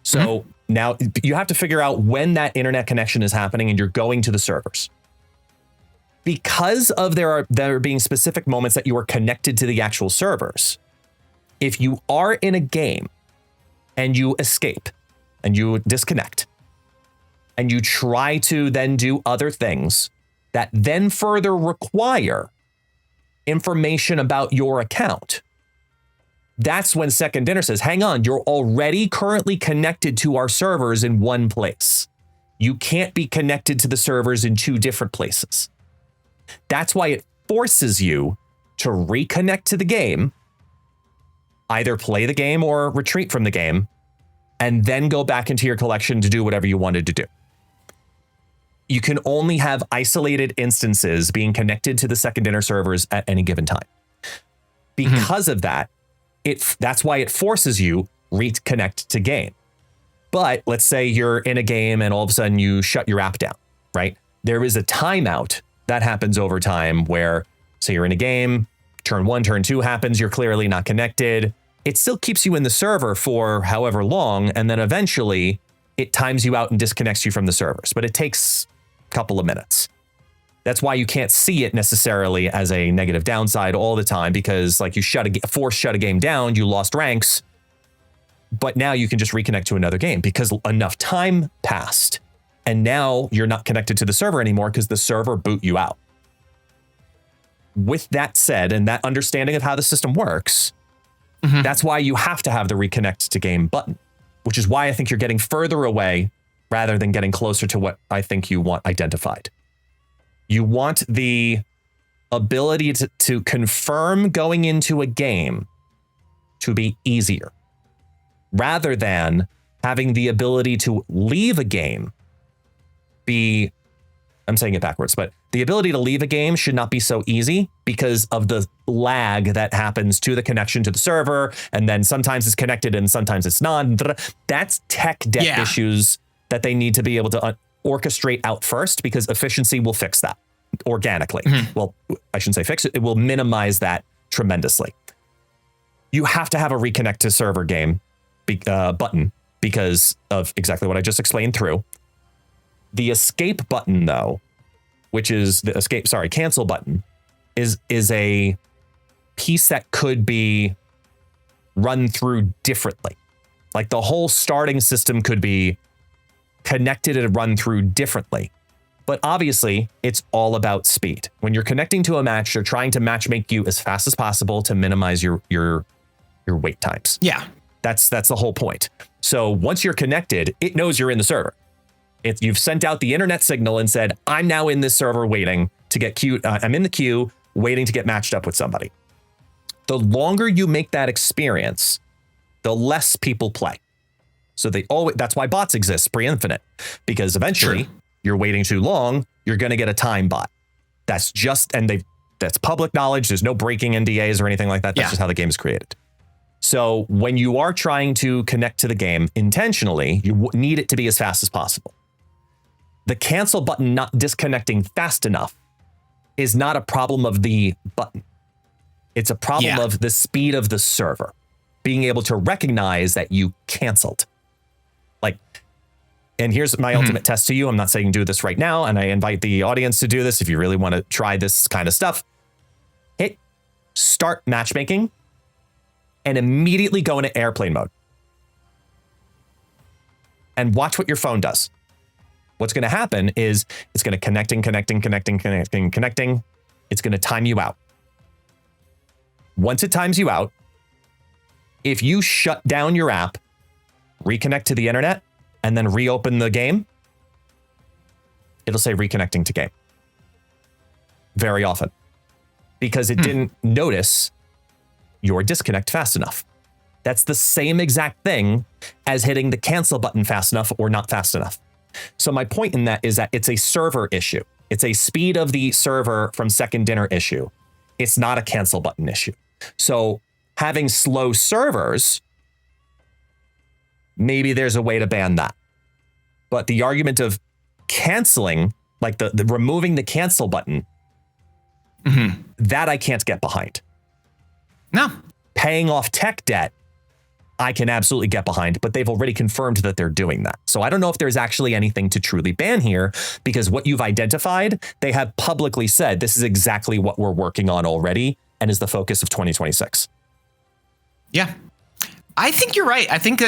So now you have to figure out when that internet connection is happening and you're going to the servers. Because of there being specific moments that you are connected to the actual servers. If you are in a game and you escape and you disconnect and you try to then do other things that then further require information about your account, that's when Second Dinner says, hang on, you're already currently connected to our servers in one place. You can't be connected to the servers in two different places. That's why it forces you to reconnect to the game, either play the game or retreat from the game, and then go back into your collection to do whatever you wanted to do. You can only have isolated instances being connected to the second dinner servers at any given time. Because of that, that's why it forces you reconnect to game. But let's say you're in a game and all of a sudden you shut your app down, right? There is a timeout that happens over time where, say you're in a game, turn 1, turn 2 happens, you're clearly not connected. It still keeps you in the server for however long, and then eventually it times you out and disconnects you from the servers. But it takes a couple of minutes. That's why you can't see it necessarily as a negative downside all the time, because like you shut a game down, you lost ranks, but now you can just reconnect to another game because enough time passed. And now you're not connected to the server anymore because the server boot you out. With that said, and that understanding of how the system works, that's why you have to have the reconnect to game button, which is why I think you're getting further away rather than getting closer to what I think you want identified. You want the ability to confirm going into a game to be easier rather than having the ability to leave a game be, I'm saying it backwards, but the ability to leave a game should not be so easy because of the lag that happens to the connection to the server. And then sometimes it's connected and sometimes it's not. That's tech debt issues that they need to be able to orchestrate out first, because efficiency will fix that organically. Well, I shouldn't say fix it. It will minimize that tremendously. you have to have a reconnect to server game button because of exactly what I just explained through. The escape button, though, which is the cancel button, is a piece that could be run through differently. Like the whole starting system could be connected and run through differently. But obviously, it's all about speed. When you're connecting to a match, you're trying to matchmake you as fast as possible to minimize your wait times. Yeah. That's the whole point. So once you're connected, it knows you're in the server. You've sent out the internet signal and said, I'm now in this server waiting to get queued. I'm in the queue waiting to get matched up with somebody. The longer you make that experience, the less people play. So that's why bots exist pre-infinite, because eventually you're waiting too long, you're going to get a time bot. That's public knowledge. There's no breaking NDAs or anything like that. That's just how the game is created. So when you are trying to connect to the game intentionally, you need it to be as fast as possible. The cancel button not disconnecting fast enough is not a problem of the button. It's a problem of the speed of the server being able to recognize that you canceled. And here's my ultimate test to you. I'm not saying do this right now, and I invite the audience to do this if you really want to try this kind of stuff. Hit start matchmaking and immediately go into airplane mode. And watch what your phone does. What's going to happen is it's going to connecting. It's going to time you out. Once it times you out, if you shut down your app, reconnect to the internet, and then reopen the game, it'll say reconnecting to game. Very often. Because it didn't notice your disconnect fast enough. That's the same exact thing as hitting the cancel button fast enough or not fast enough. So my point in that is that it's a server issue. It's a speed of the server from second dinner issue. It's not a cancel button issue. So having slow servers, maybe there's a way to ban that. But the argument of canceling, like the removing the cancel button, that I can't get behind. No. Paying off tech debt, I can absolutely get behind, but they've already confirmed that they're doing that. So I don't know if there's actually anything to truly ban here, because what you've identified, they have publicly said this is exactly what we're working on already and is the focus of 2026. Yeah. I think you're right. I think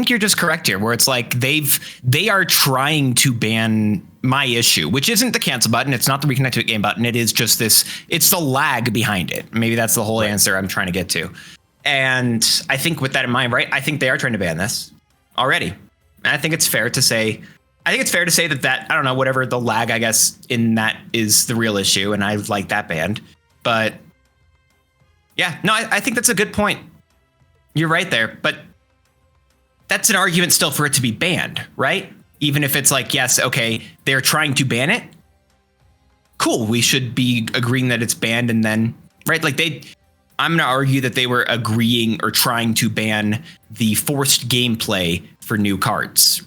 you're just correct here, where it's like they are trying to ban my issue, which isn't the cancel button. It's not the reconnect to a game button. It is just it's the lag behind it. Maybe that's the whole answer I'm trying to get to. And I think with that in mind, right, I think they are trying to ban this already. And I think it's fair to say, that, I don't know, whatever the lag, I guess, in that is the real issue. And I like that banned. But yeah, no, I think that's a good point. You're right there. But that's an argument still for it to be banned, right? Even if it's like, yes, okay, they're trying to ban it. Cool. We should be agreeing that it's banned, and then, right? Like I'm going to argue that they were agreeing or trying to ban the forced gameplay for new cards.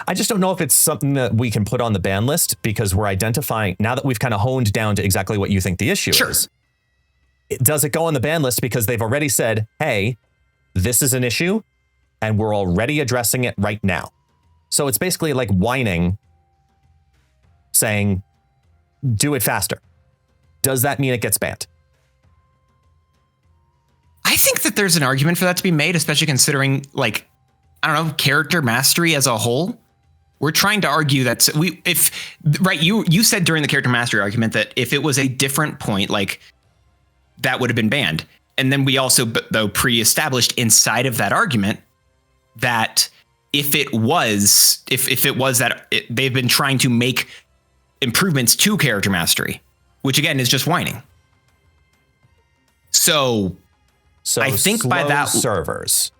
I just don't know if it's something that we can put on the ban list, because we're identifying, now that we've kind of honed down to exactly what you think the issue is. Does it go on the ban list because they've already said, hey, this is an issue and we're already addressing it right now? So it's basically like whining, saying, do it faster. Does that mean it gets banned? I think that there's an argument for that to be made, especially considering, like, I don't know, character mastery as a whole. We're trying to argue that you said during the character mastery argument that if it was a different point, like, that would have been banned. And then we also, though, pre-established inside of that argument that if it was that they've been trying to make improvements to character mastery, which again is just whining. So I think by that servers,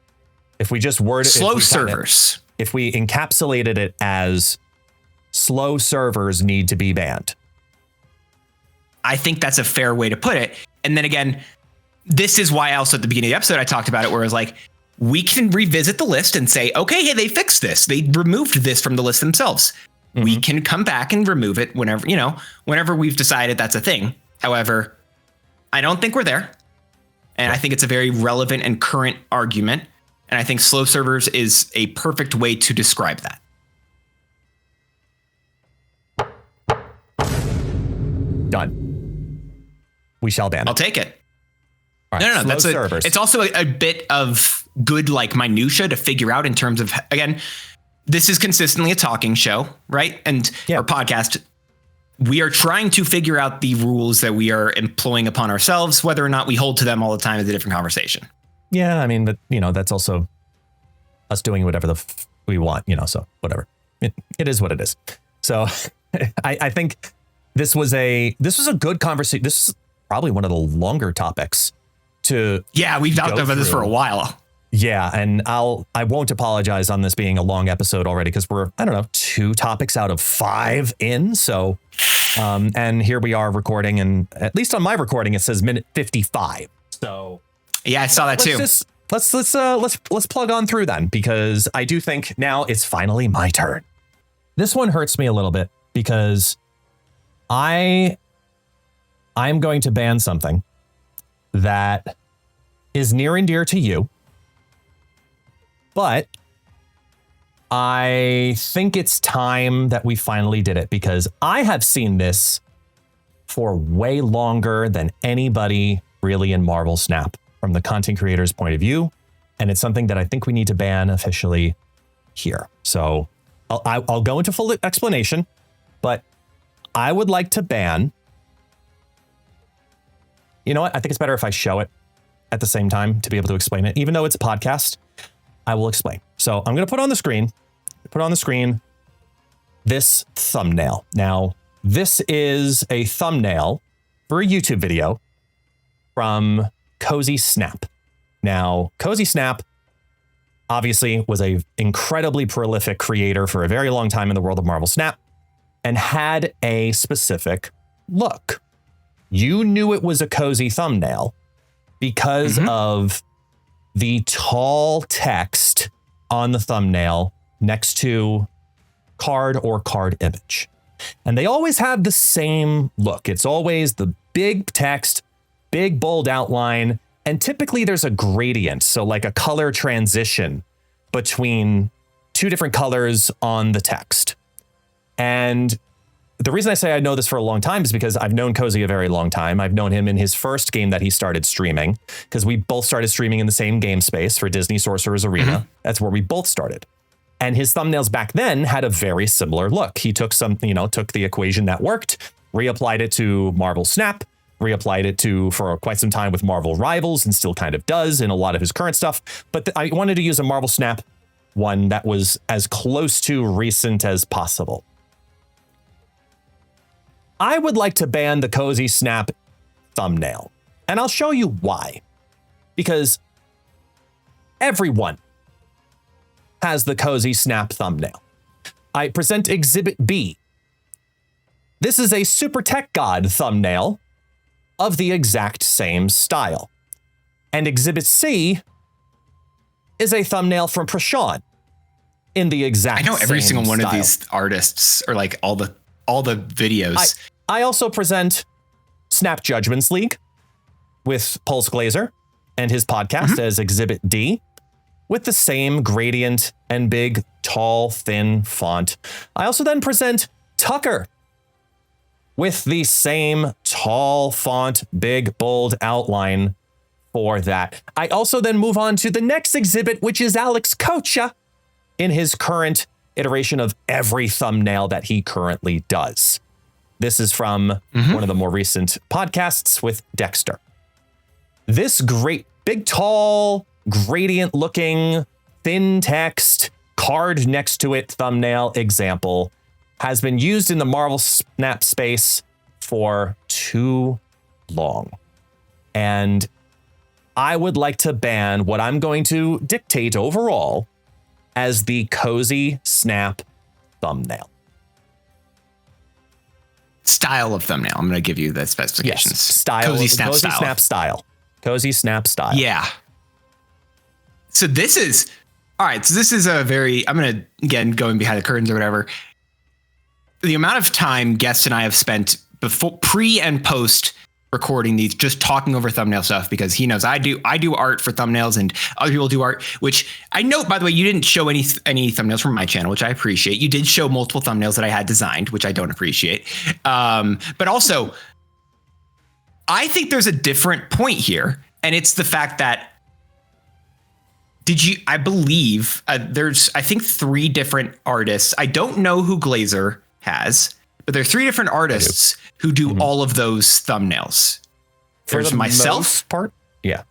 if we just word it, if we encapsulated it as slow servers need to be banned, I think that's a fair way to put it. And then again, this is why also at the beginning of the episode, I talked about it, where it was like, we can revisit the list and say, okay, hey, they fixed this. They removed this from the list themselves. Mm-hmm. We can come back and remove it whenever we've decided that's a thing. However, I don't think we're there. And I think it's a very relevant and current argument. And I think slow servers is a perfect way to describe that. Done. We shall ban it. I'll take it. All right, No, that's servers. It's also a bit of good like minutia to figure out in terms of, again, this is consistently a talking show, right? And our podcast, we are trying to figure out the rules that we are employing upon ourselves. Whether or not we hold to them all the time is a different conversation. Yeah, I mean, but that's also us doing whatever we want, so whatever. It is what it is. So I think this was a good conversation. This is probably one of the longer topics to we've talked about this for a while. Yeah, and I won't apologize on this being a long episode already because we're, I don't know, 2 topics out of 5 in. So and here we are recording, and at least on my recording it says minute 55. So yeah, I saw that too. Let's plug on through then, because I do think now it's finally my turn. This one hurts me a little bit because I'm going to ban something that is near and dear to you, but I think it's time that we finally did it, because I have seen this for way longer than anybody really in Marvel Snap from the content creator's point of view. And it's something that I think we need to ban officially here. So I'll go into full explanation, but I would like to ban. You know what? I think it's better if I show it at the same time to be able to explain it. Even though it's a podcast, I will explain. So I'm going to put on the screen this thumbnail. Now, this is a thumbnail for a YouTube video from CozySnap. Now, CozySnap obviously was a incredibly prolific creator for a very long time in the world of Marvel Snap and had a specific look. You knew it was a cozy thumbnail because of the tall text on the thumbnail next to card or card image. And they always have the same look. It's always the big text, big bold outline, and typically there's a gradient. So like a color transition between 2 different colors on the text. And the reason I say I know this for a long time is because I've known Cozy a very long time. I've known him in his first game that he started streaming, because we both started streaming in the same game space for Disney Sorcerer's Arena. That's where we both started. And his thumbnails back then had a very similar look. He took took the equation that worked, reapplied it to Marvel Snap, reapplied it for quite some time with Marvel Rivals, and still kind of does in a lot of his current stuff. But I wanted to use a Marvel Snap one that was as close to recent as possible. I would like to ban the CozySnap thumbnail, and I'll show you why. Because everyone has the CozySnap thumbnail. I present Exhibit B. This is a Super Tech God thumbnail of the exact same style. And Exhibit C is a thumbnail from Prashant in the exact same style. I know every single one of these artists, or like all the videos. I also present Snap Judgments League with Pulse Glazer and his podcast as Exhibit D with the same gradient and big, tall, thin font. I also then present Tucker with the same tall font, big, bold outline for that. I also then move on to the next exhibit, which is Alex Kocha in his current iteration of every thumbnail that he currently does. This is from one of the more recent podcasts with Dexter. This great, big, tall, gradient looking, thin text, card next to it thumbnail example has been used in the Marvel Snap space for too long. And I would like to ban what I'm going to dictate overall as the CozySnap thumbnail. Style of thumbnail. I'm going to give you the specifications. Yes, style. CozySnap style. CozySnap style. Yeah. So this is, all right. So this is a very, I'm going to, again, going behind the curtains or whatever. The amount of time guests and I have spent before, pre and post recording these, just talking over thumbnail stuff, because he knows I do art for thumbnails and other people do art, which I know, by the way, you didn't show any thumbnails from my channel, which I appreciate. You did show multiple thumbnails that I had designed, which I don't appreciate. But also, I think there's a different point here, and it's the fact that I believe there's, I think, 3 different artists. I don't know who Glazer has, but there are 3 different artists who do all of those thumbnails. There's myself, part, yeah,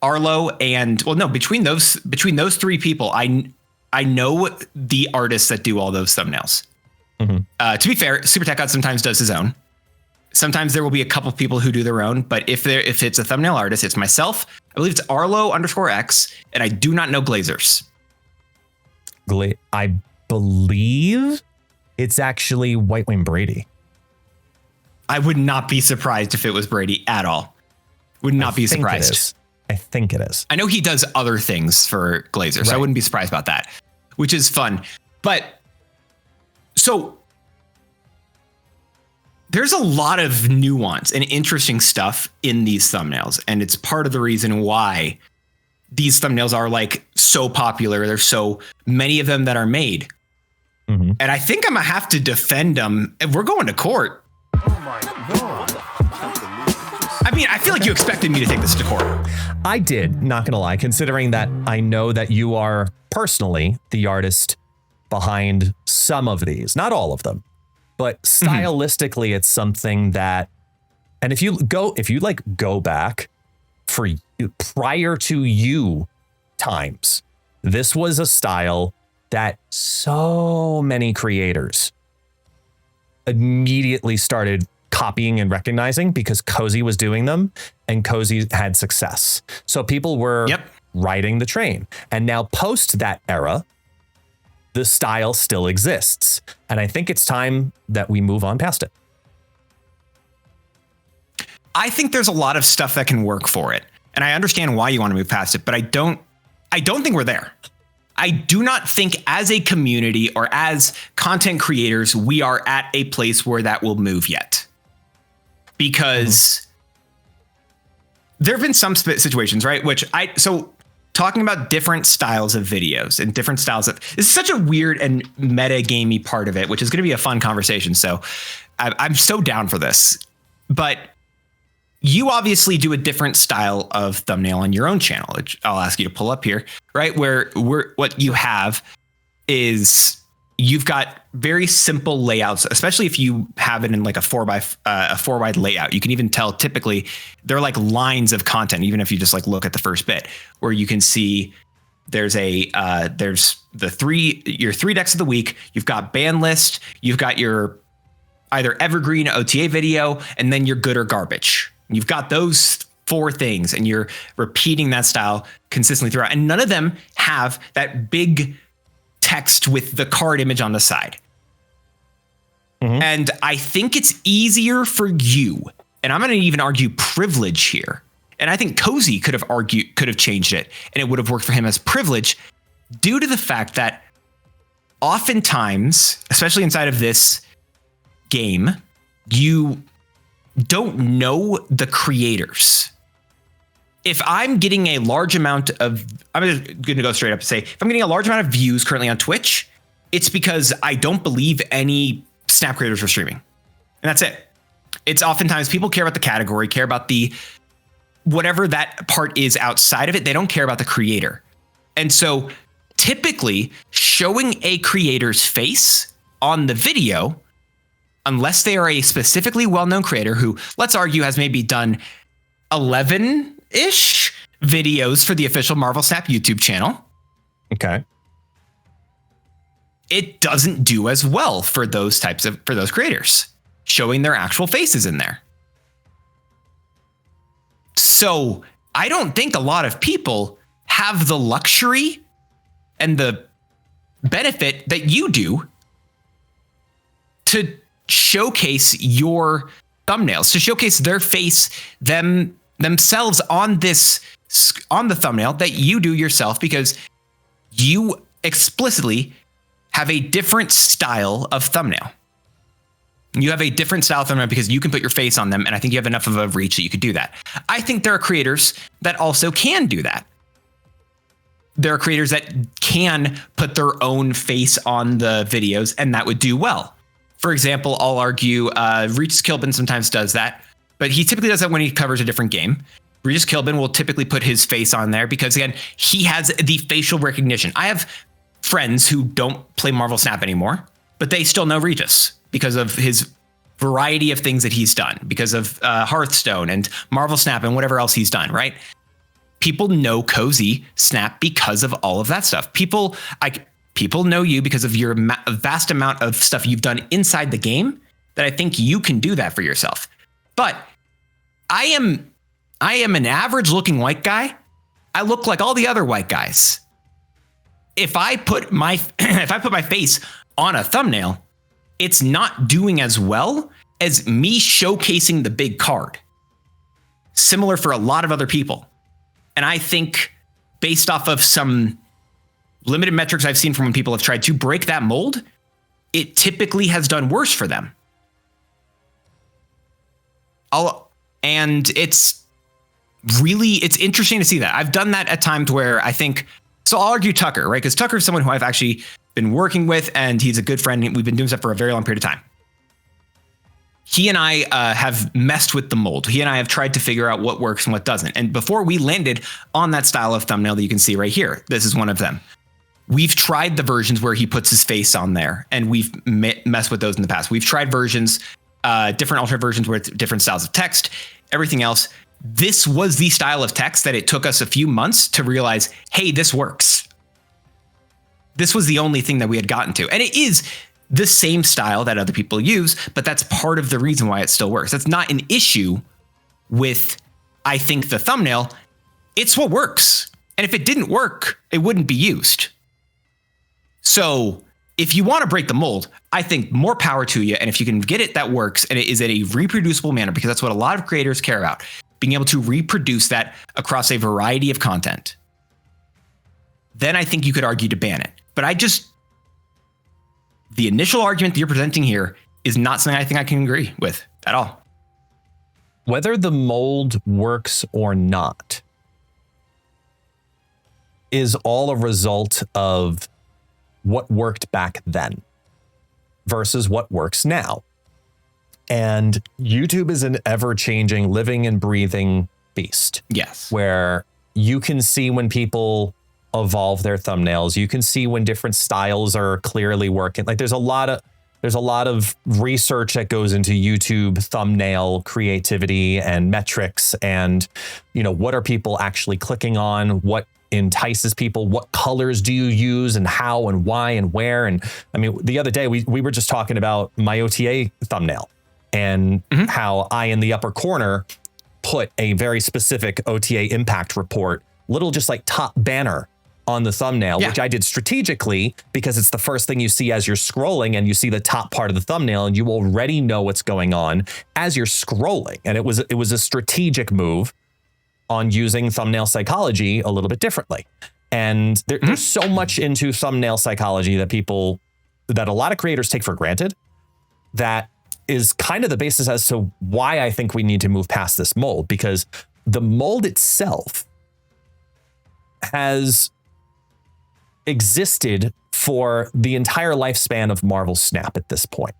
Arlo, and between those 3 people, I know the artists that do all those thumbnails. To be fair, Super Tech God sometimes does his own. Sometimes there will be a couple people who do their own, but if it's a thumbnail artist, it's myself. I believe it's Arlo_X, and I do not know Glazers. I believe it's actually White Wing Brady. I would not be surprised if it was Brady at all. Would not be surprised. I think it is. I know he does other things for Glazer, so I wouldn't be surprised about that, which is fun. But so there's a lot of nuance and interesting stuff in these thumbnails, and it's part of the reason why these thumbnails are like so popular. There's so many of them that are made. And I think I'm gonna have to defend them if we're going to court. Oh my God. I mean, I feel like you expected me to take this to court. I did, not gonna lie, considering that I know that you are personally the artist behind some of these, not all of them, but stylistically it's something that, and if you go back for prior to you times, this was a style that so many creators immediately started copying and recognizing because Cozy was doing them and Cozy had success. So people were riding the train. And now post that era, the style still exists. And I think it's time that we move on past it. I think there's a lot of stuff that can work for it. And I understand why you want to move past it, but I don't think we're there. I do not think as a community or as content creators, we are at a place where that will move yet. Because there have been some situations, right? So talking about different styles of videos and different styles of, this is such a weird and meta gamey part of it, which is going to be a fun conversation. So I'm so down for this, but you obviously do a different style of thumbnail on your own channel, which I'll ask you to pull up here, right? Where what you have is you've got very simple layouts, especially if you have it in like a 4 wide layout. You can even tell typically they're like lines of content, even if you just like look at the first bit, where you can see there's your 3 decks of the week. You've got ban list, you've got your either evergreen OTA video, and then your good or garbage. You've got those 4 things, and you're repeating that style consistently throughout. And none of them have that big text with the card image on the side. And I think it's easier for you, and I'm going to even argue privilege here. And I think Cozy could have changed it, and it would have worked for him as privilege, due to the fact that oftentimes, especially inside of this game, you don't know the creators. If I'm getting a large amount of, I'm just going to go straight up and say, if I'm getting a large amount of views currently on Twitch, it's because I don't believe any Snap creators are streaming. And that's it. It's oftentimes people care about the category, care about the, whatever that part is outside of it. They don't care about the creator. And so typically showing a creator's face on the video, unless they are a specifically well-known creator who, let's argue, has maybe done 11-ish videos for the official Marvel Snap YouTube channel. Okay. It doesn't do as well for those creators, showing their actual faces in there. So I don't think a lot of people have the luxury and the benefit that you do to showcase your thumbnails, to showcase their face, themselves on the thumbnail that you do yourself, because you explicitly have a different style of thumbnail. You have a different style thumbnail because you can put your face on them, and I think you have enough of a reach that you could do that. I think there are creators that also can do that. There are creators that can put their own face on the videos, and that would do well. For example, I'll argue Regis Kilbin sometimes does that, but he typically does that when he covers a different game. Regis Kilbin will typically put his face on there because, again, he has the facial recognition. I have friends who don't play Marvel Snap anymore, but they still know Regis because of his variety of things that he's done, because of Hearthstone and Marvel Snap and whatever else he's done, right? People know CozySnap because of all of that stuff. People know you because of your vast amount of stuff you've done inside the game, that I think you can do that for yourself. But I am an average looking white guy. I look like all the other white guys. If I put my face on a thumbnail, it's not doing as well as me showcasing the big card. Similar for a lot of other people. And I think based off of some limited metrics I've seen from when people have tried to break that mold, it typically has done worse for them. And it's interesting to see that. I've done that at times where I think, so I'll argue Tucker, right? Because Tucker is someone who I've actually been working with, and he's a good friend. We've been doing stuff for a very long period of time. He and I have messed with the mold. He and I have tried to figure out what works and what doesn't. And before we landed on that style of thumbnail that you can see right here, this is one of them. We've tried the versions where he puts his face on there, and we've messed with those in the past. We've tried versions, different alternate versions with different styles of text, everything else. This was the style of text that it took us a few months to realize, hey, this works. This was the only thing that we had gotten to. And it is the same style that other people use, but that's part of the reason why it still works. That's not an issue with, I think, the thumbnail. It's what works. And if it didn't work, it wouldn't be used. So if you want to break the mold, I think more power to you. And if you can get it that works, and it is in a reproducible manner, because that's what a lot of creators care about, being able to reproduce that across a variety of content, then I think you could argue to ban it. But the initial argument that you're presenting here is not something I think I can agree with at all. Whether the mold works or not is all a result of what worked back then versus what works now. And YouTube is an ever-changing, living and breathing beast. Yes. Where you can see when people evolve their thumbnails. You can see when different styles are clearly working. Like there's a lot of research that goes into YouTube thumbnail creativity and metrics, and what are people actually clicking on, what entices people, what colors do you use, and how and why and where. And I mean, the other day we were just talking about my OTA thumbnail and how I, in the upper corner, put a very specific OTA impact report, little just like top banner on the thumbnail, which I did strategically because it's the first thing you see as you're scrolling, and you see the top part of the thumbnail and you already know what's going on as you're scrolling. And it was a strategic move on using thumbnail psychology a little bit differently. And there's so much into thumbnail psychology that a lot of creators take for granted, that is kind of the basis as to why I think we need to move past this mold, because the mold itself has existed for the entire lifespan of Marvel Snap at this point.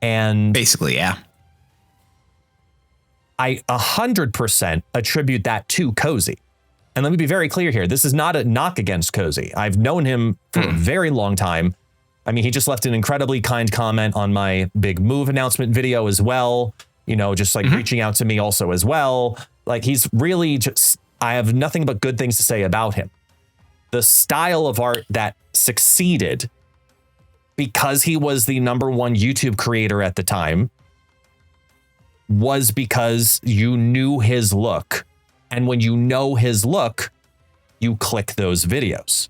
And basically, yeah. I 100% attribute that to Cozy. And let me be very clear here. This is not a knock against Cozy. I've known him for a very long time. I mean, he just left an incredibly kind comment on my big move announcement video as well. Just like reaching out to me also as well. Like he's really I have nothing but good things to say about him. The style of art that succeeded because he was the #1 YouTube creator at the time was because you knew his look. And when you know his look, you click those videos.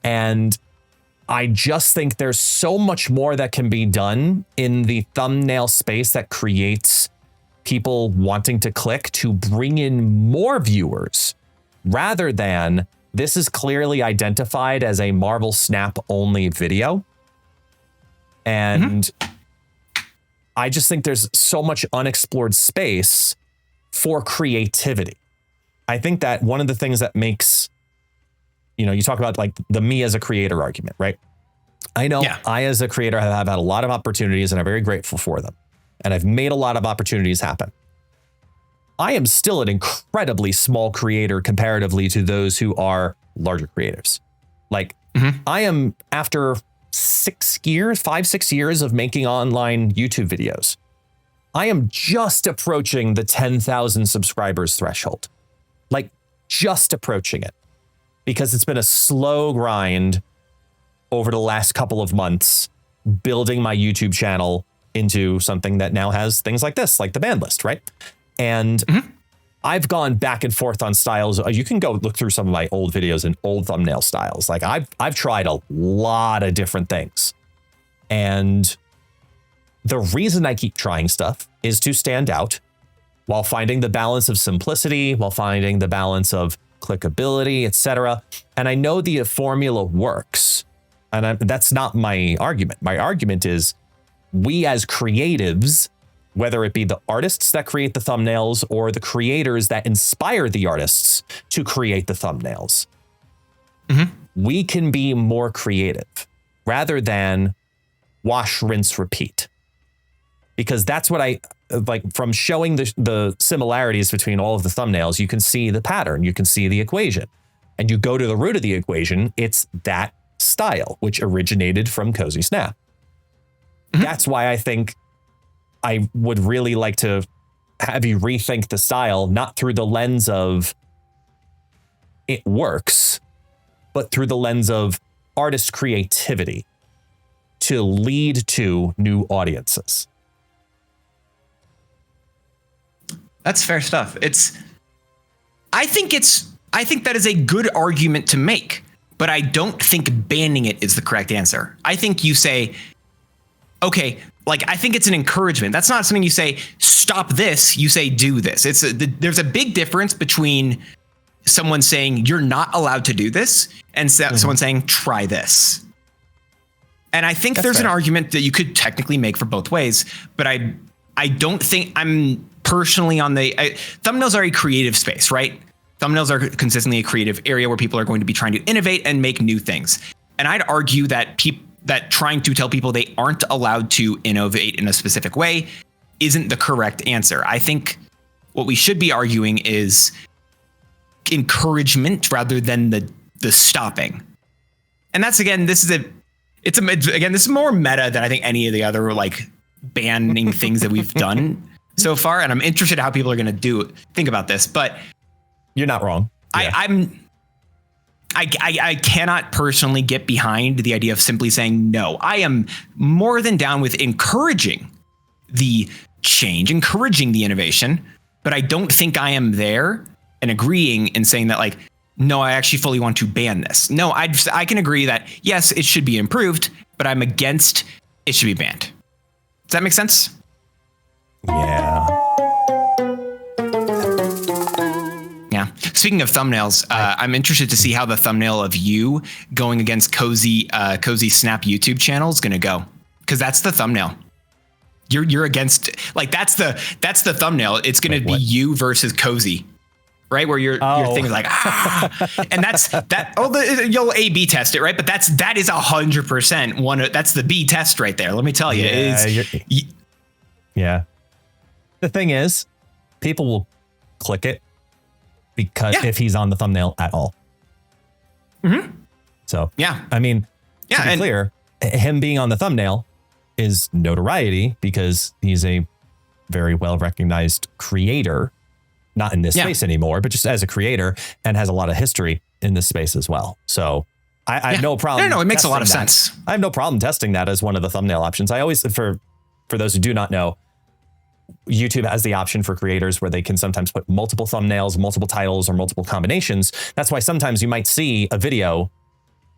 And I just think there's so much more that can be done in the thumbnail space that creates people wanting to click to bring in more viewers, rather than this is clearly identified as a Marvel Snap only video. And I just think there's so much unexplored space for creativity. I think that one of the things that makes, you talk about like the me as a creator argument, right? I know I as a creator have had a lot of opportunities and I'm very grateful for them. And I've made a lot of opportunities happen. I am still an incredibly small creator comparatively to those who are larger creatives. Like I am, after 6 years of making online YouTube videos, I am just approaching the 10,000 subscribers threshold. Like just approaching it, because it's been a slow grind over the last couple of months, building my YouTube channel into something that now has things like this, like the ban list, right? And I've gone back and forth on styles. You can go look through some of my old videos and old thumbnail styles. Like I've tried a lot of different things. And the reason I keep trying stuff is to stand out while finding the balance of simplicity, while finding the balance of clickability, etc. And I know the formula works. And that's not my argument. My argument is we as creatives, whether it be the artists that create the thumbnails or the creators that inspire the artists to create the thumbnails, we can be more creative rather than wash, rinse, repeat. Because that's what I like from showing the similarities between all of the thumbnails. You can see the pattern, you can see the equation, and you go to the root of the equation. It's that style, which originated from CozySnap. That's why I think I would really like to have you rethink the style, not through the lens of it works, but through the lens of artist creativity to lead to new audiences. That's fair stuff. I think that is a good argument to make, but I don't think banning it is the correct answer. I think you say, okay, like, I think it's an encouragement. That's not something you say, stop this. You say, do this. There's a big difference between someone saying you're not allowed to do this and someone saying, try this. And I think there's an argument that you could technically make for both ways, but I don't think I'm personally on thumbnails are a creative space, right? Thumbnails are consistently a creative area where people are going to be trying to innovate and make new things. And I'd argue that that trying to tell people they aren't allowed to innovate in a specific way isn't the correct answer. I think what we should be arguing is encouragement rather than the stopping. And that's, again, this is more meta than I think any of the other like banning things that we've done so far. And I'm interested in how people are going to think about this, but you're not wrong. Yeah. I cannot personally get behind the idea of simply saying no. I am more than down with encouraging the change, encouraging the innovation, but I don't think I am there and agreeing and saying that like, no, I actually fully want to ban this. No, I can agree that yes, it should be improved, but I'm against it should be banned. Does that make sense? Yeah. Yeah. Speaking of thumbnails, I'm interested to see how the thumbnail of you going against CozySnap YouTube channel is going to go, because that's the thumbnail. You're against, like, that's the thumbnail. It's going to be you versus Cozy, right? Where your thing is like, and that's that. Oh, you'll A/B test it, right? But that is 100% one. That's the B test right there. Let me tell you. Yeah. The thing is, people will click it because if he's on the thumbnail at all. So, I mean, to be clear, him being on the thumbnail is notoriety because he's a very well-recognized creator, not in this space anymore, but just as a creator, and has a lot of history in this space as well. So I have no problem. No, it makes a lot of sense. I have no problem testing that as one of the thumbnail options. I always, for those who do not know, YouTube has the option for creators where they can sometimes put multiple thumbnails, multiple titles, or multiple combinations. That's why sometimes you might see a video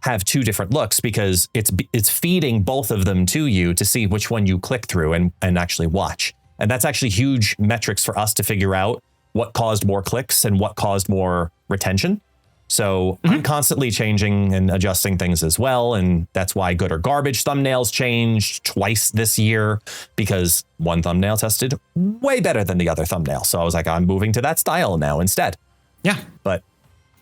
have two different looks, because it's feeding both of them to you to see which one you click through and actually watch. And that's actually huge metrics for us to figure out what caused more clicks and what caused more retention. So I'm constantly changing and adjusting things as well. And that's why good or garbage thumbnails changed twice this year, because one thumbnail tested way better than the other thumbnail. So I was like, I'm moving to that style now instead. Yeah. But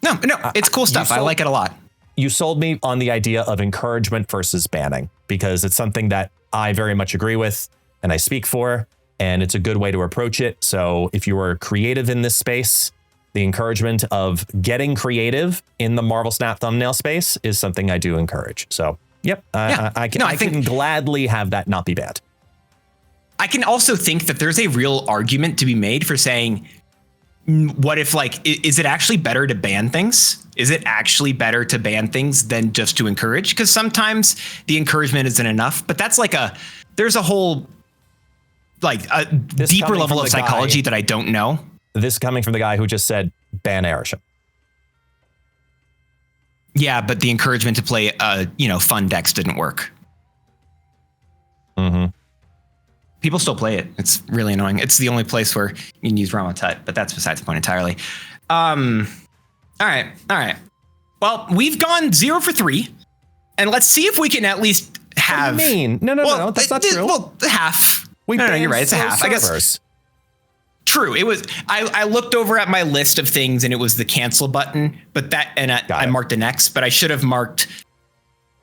no, it's cool stuff. I like it a lot. You sold me on the idea of encouragement versus banning, because it's something that I very much agree with and I speak for, and it's a good way to approach it. So if you are creative in this space, the encouragement of getting creative in the Marvel Snap thumbnail space is something I do encourage. So, yep, I can gladly have that not be bad. I can also think that there's a real argument to be made for saying, what if, like, is it actually better to ban things? Is it actually better to ban things than just to encourage? Because sometimes the encouragement isn't enough, but that's like there's a whole, like, a deeper level of psychology that I don't know. This coming from the guy who just said ban Airship. Yeah, but the encouragement to play, fun decks didn't work. Mm-hmm. People still play it. It's really annoying. It's the only place where you can use Ramatut, but that's besides the point entirely. All right. Well, we've gone 0 for 3, and let's see if we can at least have. What do you mean? No, that's not true. Well, half. No, you're right. It's a half. Servers. I guess. True. It was. I looked over at my list of things, and it was the cancel button, but I marked an X, but I should have marked.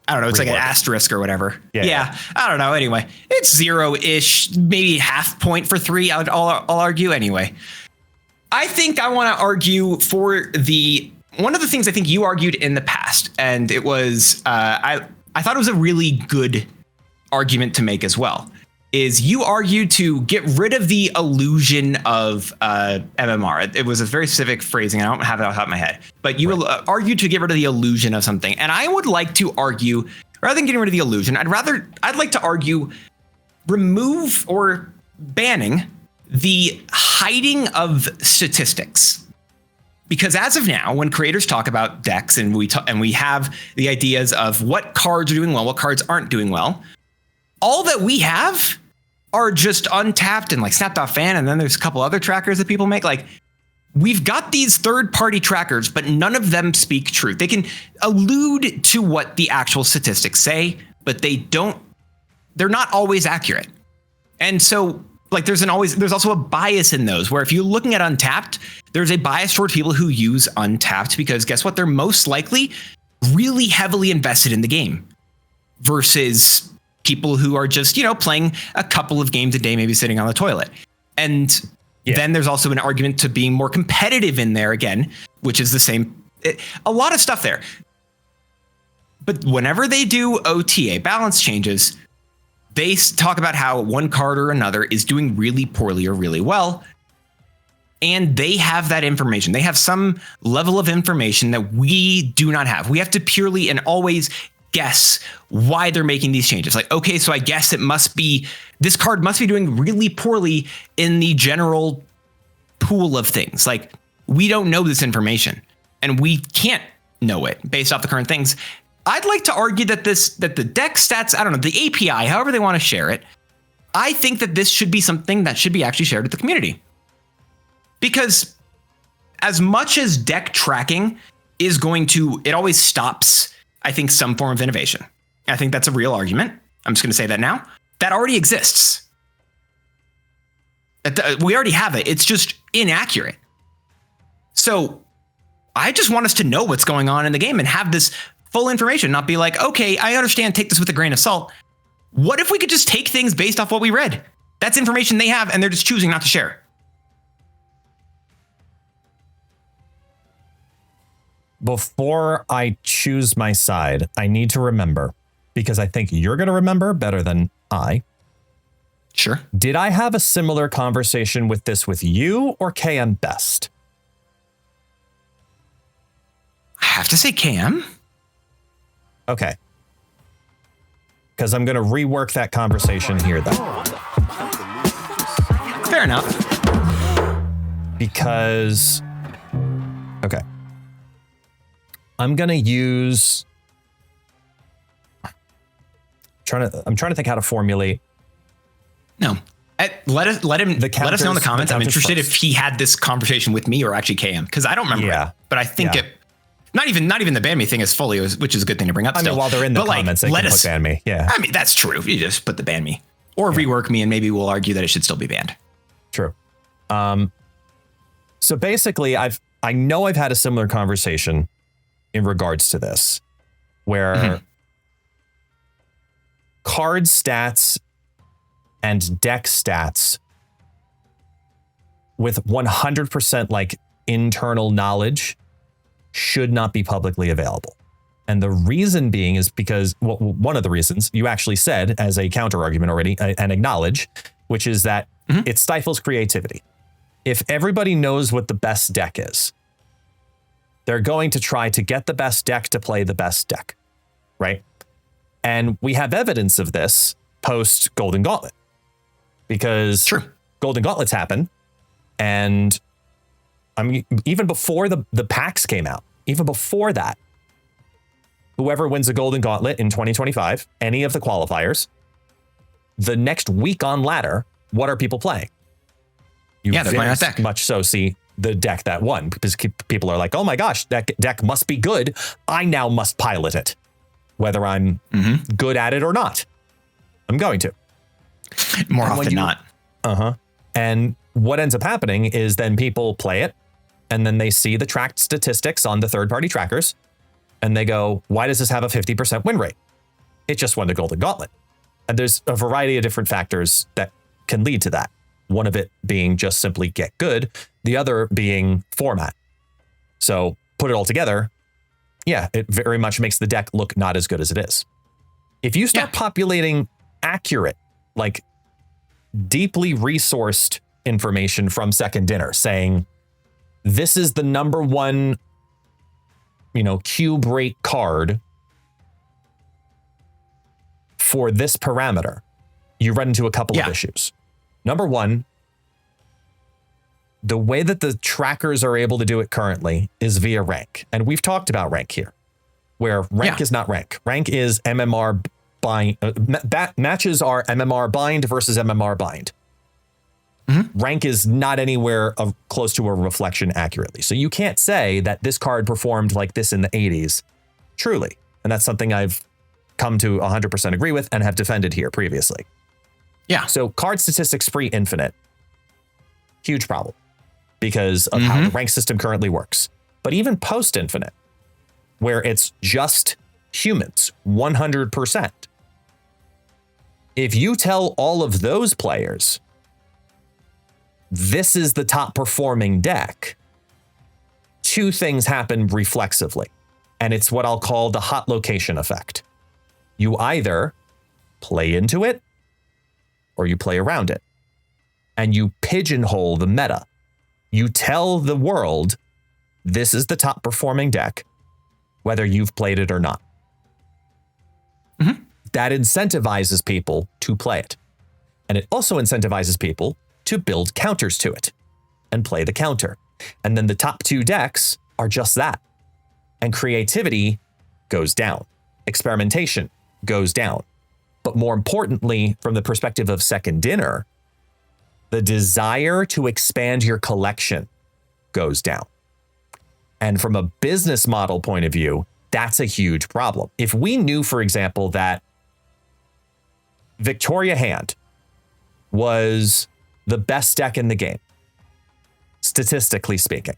I don't know. It's like an asterisk or whatever. Yeah. I don't know. Anyway, it's 0-ish, maybe half point for 3. I'll argue anyway. I think I want to argue for one of the things I think you argued in the past, and it was I thought it was a really good argument to make as well. Is you argued to get rid of the illusion of MMR. It was a very specific phrasing. I don't have it off the top of my head, but you argued to get rid of the illusion of something. And I would like to argue, rather than getting rid of the illusion, I'd like to argue remove or banning the hiding of statistics. Because as of now, when creators talk about decks and we have the ideas of what cards are doing well, what cards aren't doing well, all that we have are just Untapped and like Snap.fan, and then there's a couple other trackers that people make. Like, we've got these third-party trackers, but none of them speak truth. They can allude to what the actual statistics say, but they're not always accurate. And so, like, there's also a bias in those, where if you're looking at Untapped, there's a bias toward people who use Untapped, because guess what? They're most likely really heavily invested in the game versus people who are just, playing a couple of games a day, maybe sitting on the toilet. And then there's also an argument to being more competitive in there again, which is the same, a lot of stuff there. But whenever they do OTA balance changes, they talk about how one card or another is doing really poorly or really well. And they have that information. They have some level of information that we do not have. We have to purely and always guess why they're making these changes. Like, okay, so I guess this card must be doing really poorly in the general pool of things. Like, we don't know this information, and we can't know it based off the current things. I'd like to argue that the deck stats, I don't know, the API, however they want to share it, I think that this should be something that should be actually shared with the community. Because as much as deck tracking is it always stops, I think, some form of innovation. I think that's a real argument. I'm just going to say that now. That already exists. We already have it. It's just inaccurate. So I just want us to know what's going on in the game and have this full information, not be like, okay, I understand, take this with a grain of salt. What if we could just take things based off what we read? That's information they have, and they're just choosing not to share. Before I choose my side, I need to remember, because I think you're going to remember better than I. Sure. Did I have a similar conversation with you or KM Best? I have to say KM. Okay. Because I'm going to rework that conversation here then. Fair enough. Because, okay. I'm going to use, I'm trying to think how to formulate. No, let us know in the comments. I'm interested if he had this conversation with me or actually KM, because I don't remember it, but I think Not even the ban me thing is fully, which is a good thing to bring up. I mean, while they're in the comments, they can put ban me. Yeah. I mean, that's true. You just put the ban me or rework me, and maybe we'll argue that it should still be banned. True. So basically, I know I've had a similar conversation in regards to this, where card stats and deck stats with 100% like internal knowledge should not be publicly available. And the reason being is because, well, one of the reasons you actually said as a counter argument already and acknowledge, which is that it stifles creativity. If everybody knows what the best deck is, they're going to try to get the best deck to play the best deck, right? And we have evidence of this post Golden Gauntlet, because Golden Gauntlets happen, and I mean, even before the packs came out, even before that, whoever wins a Golden Gauntlet in 2025, any of the qualifiers, the next week on ladder, what are people playing? They're playing that deck. Much so see the deck that won, because people are like, oh my gosh, that deck must be good. I now must pilot it, whether I'm good at it or not. I'm going to. More often than not. And what ends up happening is then people play it, and then they see the tracked statistics on the third-party trackers, and they go, why does this have a 50% win rate? It just won the Golden Gauntlet. And there's a variety of different factors that can lead to that. One of it being just simply get good, the other being format. So put it all together, it very much makes the deck look not as good as it is. If you start populating accurate, like deeply resourced information from Second Dinner saying, this is the number one, cube rate card for this parameter, you run into a couple of issues. Number one, the way that the trackers are able to do it currently is via rank. And we've talked about rank here, where rank is not rank. Rank is MMR bind. Matches are MMR bind versus MMR bind. Rank is not anywhere close to a reflection accurately. So you can't say that this card performed like this in the 80s, truly. And that's something I've come to 100% agree with and have defended here previously. So card statistics pre-infinite, huge problem because of how the rank system currently works. But even post-infinite, where it's just humans, 100%. If you tell all of those players, this is the top performing deck, two things happen reflexively. And it's what I'll call the hot location effect. You either play into it or you play around it, and you pigeonhole the meta. You tell the world, this is the top performing deck, whether you've played it or not. That incentivizes people to play it. And it also incentivizes people to build counters to it and play the counter. And then the top two decks are just that. And creativity goes down. Experimentation goes down. But more importantly, from the perspective of Second Dinner, the desire to expand your collection goes down. And from a business model point of view, that's a huge problem. If we knew, for example, that Victoria Hand was the best deck in the game, statistically speaking,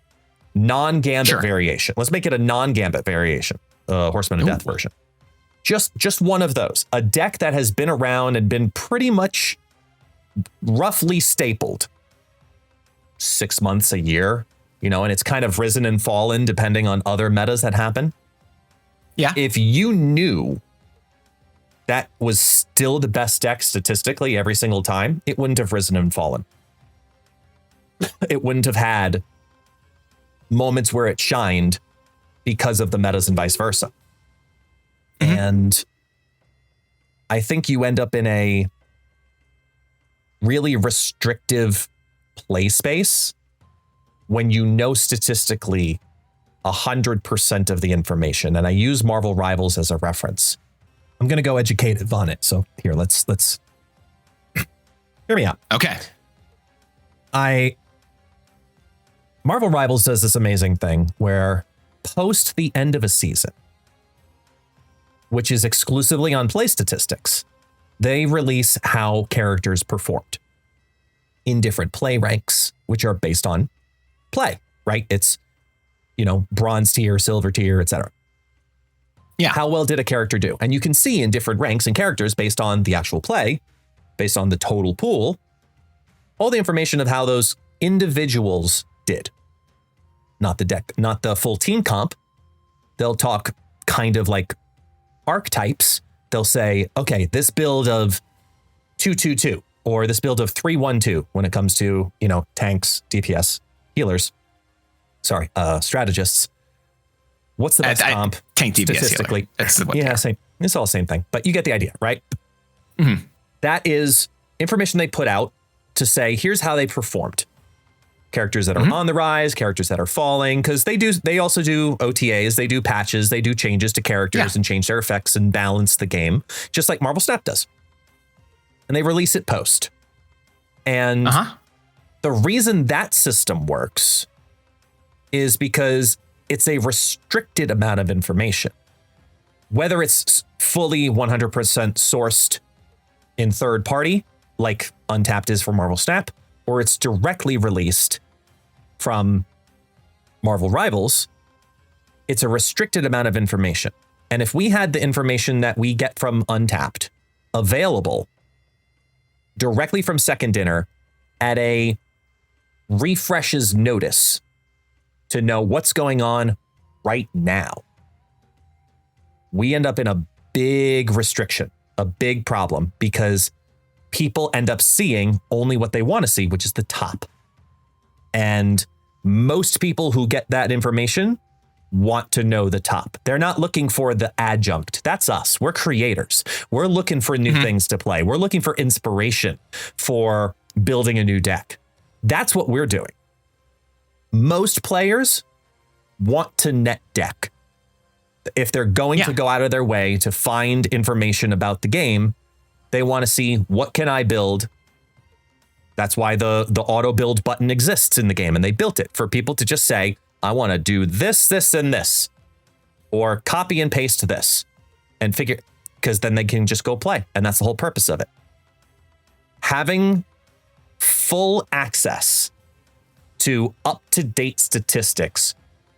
non-Gambit variation. Let's make it a non-Gambit variation, Horseman of Death version. Just one of those. A deck that has been around and been pretty much roughly stapled 6 months, a year, and it's kind of risen and fallen depending on other metas that happen. If you knew that was still the best deck statistically every single time, it wouldn't have risen and fallen. It wouldn't have had moments where it shined because of the metas and vice versa. And I think you end up in a really restrictive play space when you know statistically 100% of the information. And I use Marvel Rivals as a reference. I'm going to go educative on it. So here, let's hear me out. Okay. Marvel Rivals does this amazing thing where post the end of a season, which is exclusively on play statistics, they release how characters performed in different play ranks, which are based on play, right? It's, bronze tier, silver tier, etc. Yeah. How well did a character do? And you can see in different ranks and characters based on the actual play, based on the total pool, all the information of how those individuals did. Not the deck, not the full team comp. They'll talk kind of like archetypes. They'll say, okay, this build of 2-2-2 or this build of 3-1-2 when it comes to, tanks, DPS, healers. Sorry, strategists. What's the best comp tank DPS statistically? Yeah, same. It's all the same thing, but you get the idea, right? Mm-hmm. That is information they put out to say, here's how they performed. Characters that are on the rise, characters that are falling, because they also do OTAs, they do patches, they do changes to characters and change their effects and balance the game, just like Marvel Snap does. And they release it post. And the reason that system works is because it's a restricted amount of information. Whether it's fully 100% sourced in third party, like Untapped is for Marvel Snap, or it's directly released from Marvel Rivals, it's a restricted amount of information. And if we had the information that we get from Untapped available directly from Second Dinner at a refreshes notice to know what's going on right now, we end up in a big restriction, a big problem, because people end up seeing only what they want to see, which is the top. And most people who get that information want to know the top. They're not looking for the adjunct. That's us. We're creators. We're looking for new things to play. We're looking for inspiration for building a new deck. That's what we're doing. Most players want to net deck. If they're going to go out of their way to find information about the game, they want to see, what can I build? That's why the auto build button exists in the game. And they built it for people to just say, I want to do this, this, and this, or copy and paste this and figure, because then they can just go play. And that's the whole purpose of it. Having full access to up-to-date statistics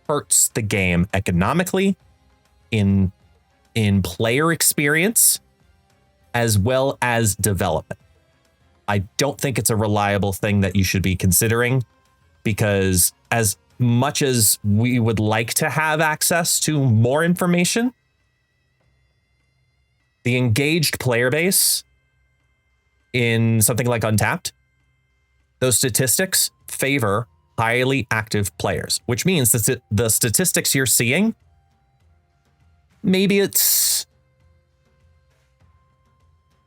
hurts the game economically, in player experience, as well as development. I don't think it's a reliable thing that you should be considering, because as much as we would like to have access to more information, the engaged player base in something like Untapped, those statistics favor highly active players, which means that the statistics you're seeing, maybe it's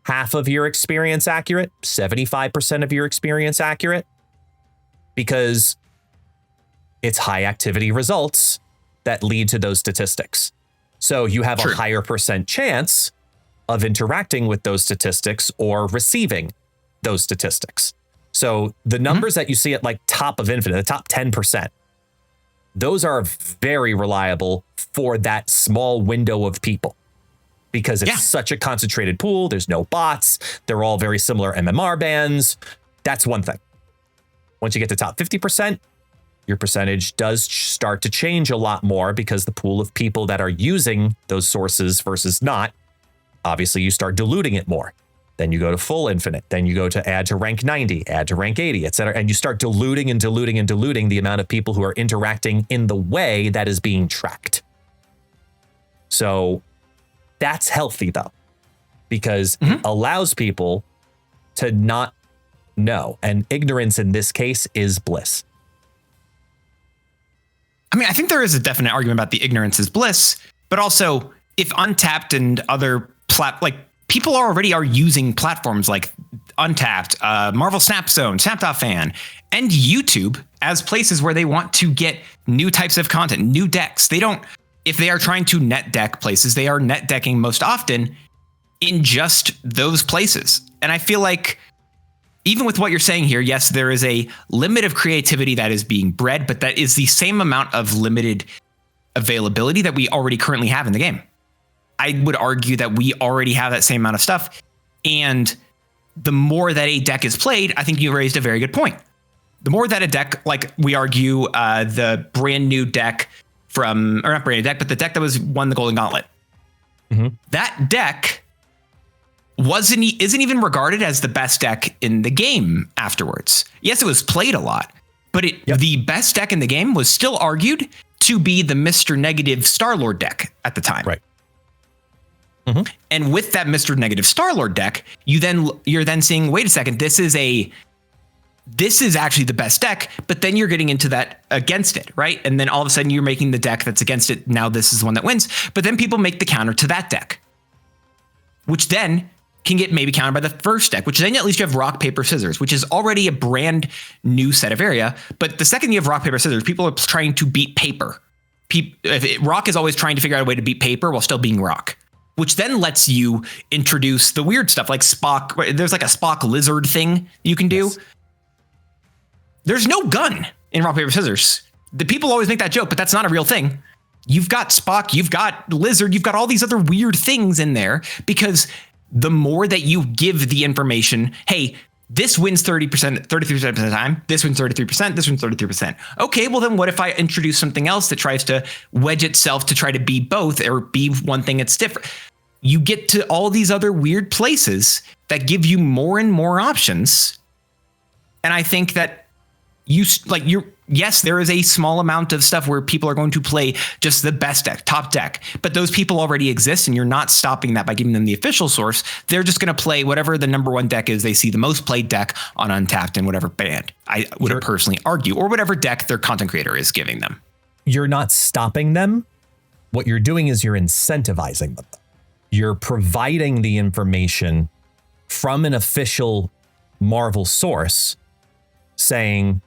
half of your experience accurate, 75% of your experience accurate, because it's high activity results that lead to those statistics. So you have a higher percent chance of interacting with those statistics or receiving those statistics. So the numbers that you see at like top of infinite, the top 10%, those are very reliable for that small window of people, because it's such a concentrated pool. There's no bots. They're all very similar MMR bands. That's one thing. Once you get to top 50%, your percentage does start to change a lot more, because the pool of people that are using those sources versus not, obviously you start diluting it more. Then you go to full infinite. Then you go to add to rank 90, add to rank 80, etc. And you start diluting and diluting and diluting the amount of people who are interacting in the way that is being tracked. So that's healthy, though, because it allows people to not know. And ignorance in this case is bliss. I mean, I think there is a definite argument about the ignorance is bliss, but also if Untapped and other people already are using platforms like Untapped, Marvel Snap Zone, Snap.fan, and YouTube as places where they want to get new types of content, new decks. If they are trying to net deck places, they are net decking most often in just those places. And I feel like even with what you're saying here, yes, there is a limit of creativity that is being bred, but that is the same amount of limited availability that we already currently have in the game. I would argue that we already have that same amount of stuff. And the more that a deck is played, I think you raised a very good point. The more that a deck, like we argue, the brand new deck or not brand new deck, but the deck that won the Golden Gauntlet. Mm-hmm. That deck isn't even regarded as the best deck in the game afterwards. Yes, it was played a lot, but the best deck in the game was still argued to be the Mr. Negative Star-Lord deck at the time. Right. Mm-hmm. And with that Mr. Negative Star-Lord deck, you're then seeing, wait a second, this is actually the best deck, but then you're getting into that against it, right? And then all of a sudden you're making the deck that's against it. Now this is the one that wins, but then people make the counter to that deck, which then can get maybe countered by the first deck, which then at least you have rock, paper, scissors, which is already a brand new set of area. But the second you have rock, paper, scissors, people are trying to beat paper. Rock is always trying to figure out a way to beat paper while still being rock, which then lets you introduce the weird stuff like Spock. There's like a Spock lizard thing you can do. Yes. There's no gun in rock, paper, scissors. The people always make that joke, but that's not a real thing. You've got Spock, you've got lizard, you've got all these other weird things in there because the more that you give the information, hey, this wins 33% of the time, this wins 33%, this wins 33%. Okay, well then what if I introduce something else that tries to wedge itself to try to be both or be one thing that's different? You get to all these other weird places that give you more and more options. And I think that yes, there is a small amount of stuff where people are going to play just the best deck, top deck, but those people already exist and you're not stopping that by giving them the official source. They're just going to play whatever the number one deck is. They see the most played deck on Untapped in whatever band, I would personally argue, or whatever deck their content creator is giving them. You're not stopping them. What you're doing is you're incentivizing them. You're providing the information from an official Marvel source saying,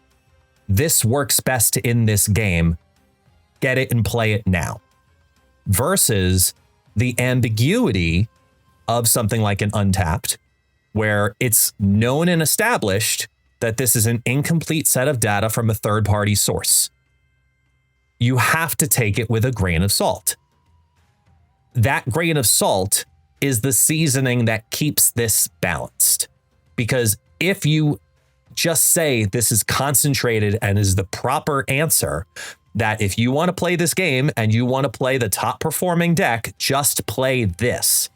this works best in this game. Get it and play it now. Versus the ambiguity of something like an Untapped, where it's known and established that this is an incomplete set of data from a third-party source. You have to take it with a grain of salt. That grain of salt is the seasoning that keeps this balanced. Because if you just say this is concentrated and is the proper answer, that if you want to play this game and you want to play the top performing deck, just play this.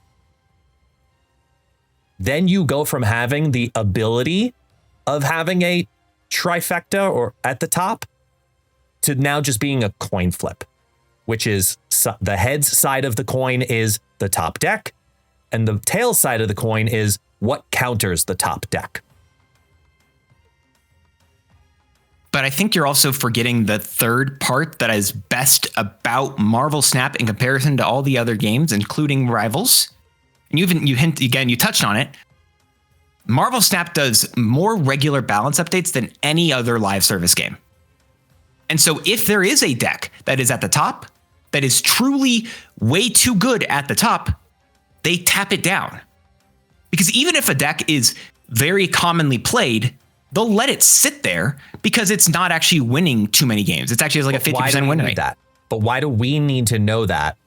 Then you go from having the ability of having a trifecta or at the top to now just being a coin flip, which is the heads side of the coin is the top deck and the tail side of the coin is what counters the top deck. But I think you're also forgetting the third part that is best about Marvel Snap in comparison to all the other games, including Rivals. And you touched on it. Marvel Snap does more regular balance updates than any other live service game. And so if there is a deck that is at the top, that is truly way too good at the top, they tap it down. Because even if a deck is very commonly played, they'll let it sit there because it's not actually winning too many games. It's actually like a 50% win rate. But why do we need to know that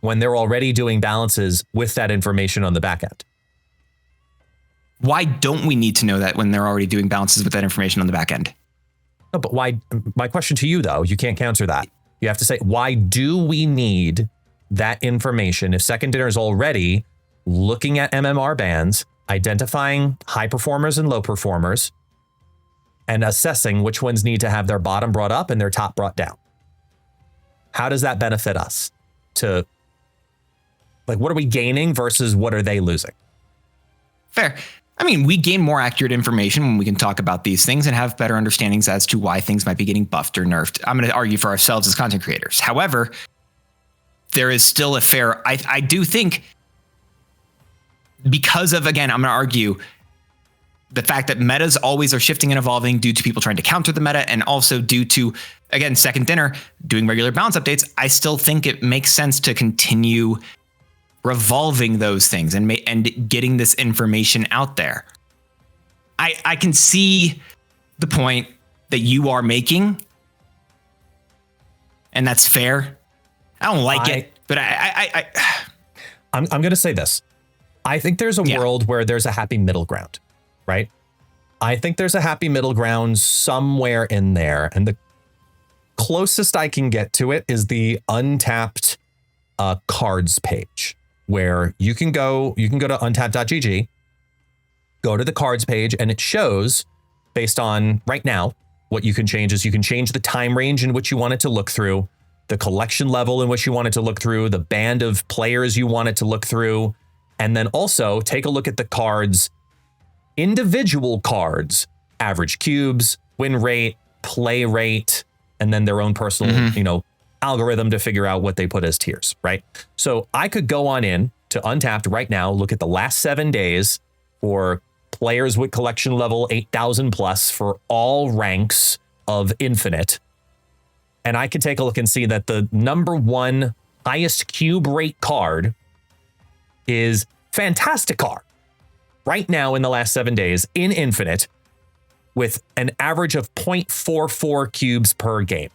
when they're already doing balances with that information on the back end? Why don't we need to know that when they're already doing balances with that information on the back end? No, but why? My question to you, though, you can't counter that. You have to say, why do we need that information if Second Dinner is already looking at MMR bands, identifying high performers and low performers, and assessing which ones need to have their bottom brought up and their top brought down? How does that benefit us? What are we gaining versus what are they losing? Fair. I mean, we gain more accurate information when we can talk about these things and have better understandings as to why things might be getting buffed or nerfed. I'm going to argue for ourselves as content creators. However, there is still a fair, I do think, because of, again, I'm going to argue the fact that metas always are shifting and evolving due to people trying to counter the meta, and also due to, again, Second Dinner doing regular balance updates. I still think it makes sense to continue revolving those things and getting this information out there. I can see the point that you are making, and that's fair. I don't like it, but I'm going to say this. I think there's a world where there's a happy middle ground, right? I think there's a happy middle ground somewhere in there. And the closest I can get to it is the untapped cards page, where you can go to untapped.gg, go to the cards page, and it shows based on right now, what you can change is you can change the time range in which you want it to look through, the collection level in which you want it to look through, the band of players you want it to look through, and then also take a look at the cards, individual cards, average cubes, win rate, play rate, and then their own personal, algorithm to figure out what they put as tiers, right? So I could go on in to Untapped right now, look at the last 7 days for players with collection level 8,000 plus for all ranks of Infinite. And I could take a look and see that the number one highest cube rate card is Fantasticar right now in the last 7 days in Infinite with an average of 0.44 cubes per game.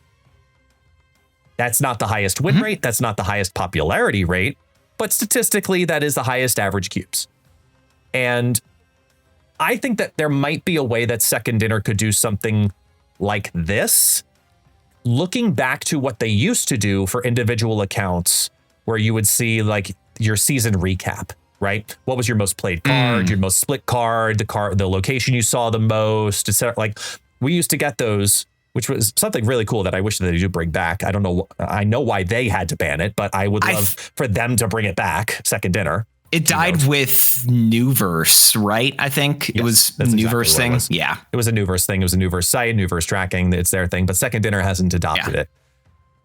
That's not the highest win rate. That's not the highest popularity rate, but statistically that is the highest average cubes. And I think that there might be a way that Second Dinner could do something like this, looking back to what they used to do for individual accounts, where you would see like your season recap, right? What was your most played card, your most split card, the location you saw the most, etc. Like we used to get those, which was something really cool that I wish that they do bring back. I don't know. I know why they had to ban it, but I would love for them to bring it back. Second Dinner. It died with Newverse, right? I think it was the Newverse thing. Yeah, it was a Newverse thing. It was a Newverse site, Newverse tracking. It's their thing, but Second Dinner hasn't adopted it.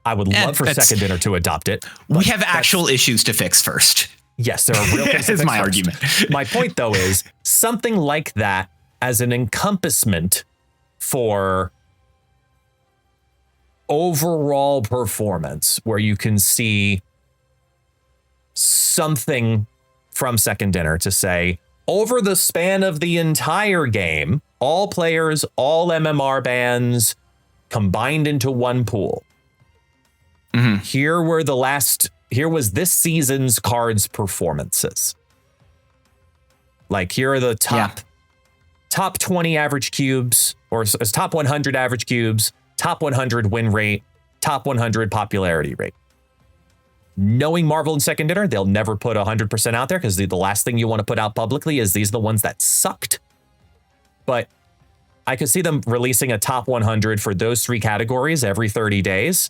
I would love for Second Dinner to adopt it. We have actual issues to fix first. Yes, there are real things to fix. Is my argument. My point, though, is something like that as an encompassment for overall performance, where you can see something from Second Dinner to say, over the span of the entire game, all players, all MMR bands combined into one pool. Here was this season's cards performances. Like here are the top 20 average cubes, or top 100 average cubes, top 100 win rate, top 100 popularity rate. Knowing Marvel and Second Dinner, they'll never put 100% out there because the last thing you want to put out publicly is these are the ones that sucked. But I could see them releasing a top 100 for those three categories every 30 days.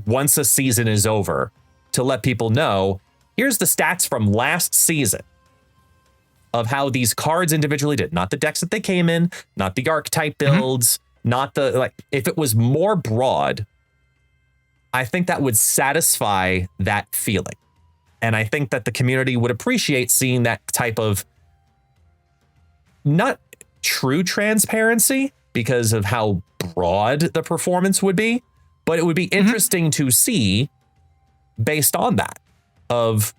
Once a season is over, to let people know, here's the stats from last season of how these cards individually did. Not the decks that they came in, not the archetype builds, not the, like, if it was more broad, I think that would satisfy that feeling. And I think that the community would appreciate seeing that type of, not true transparency because of how broad the performance would be, but it would be interesting to see based on that of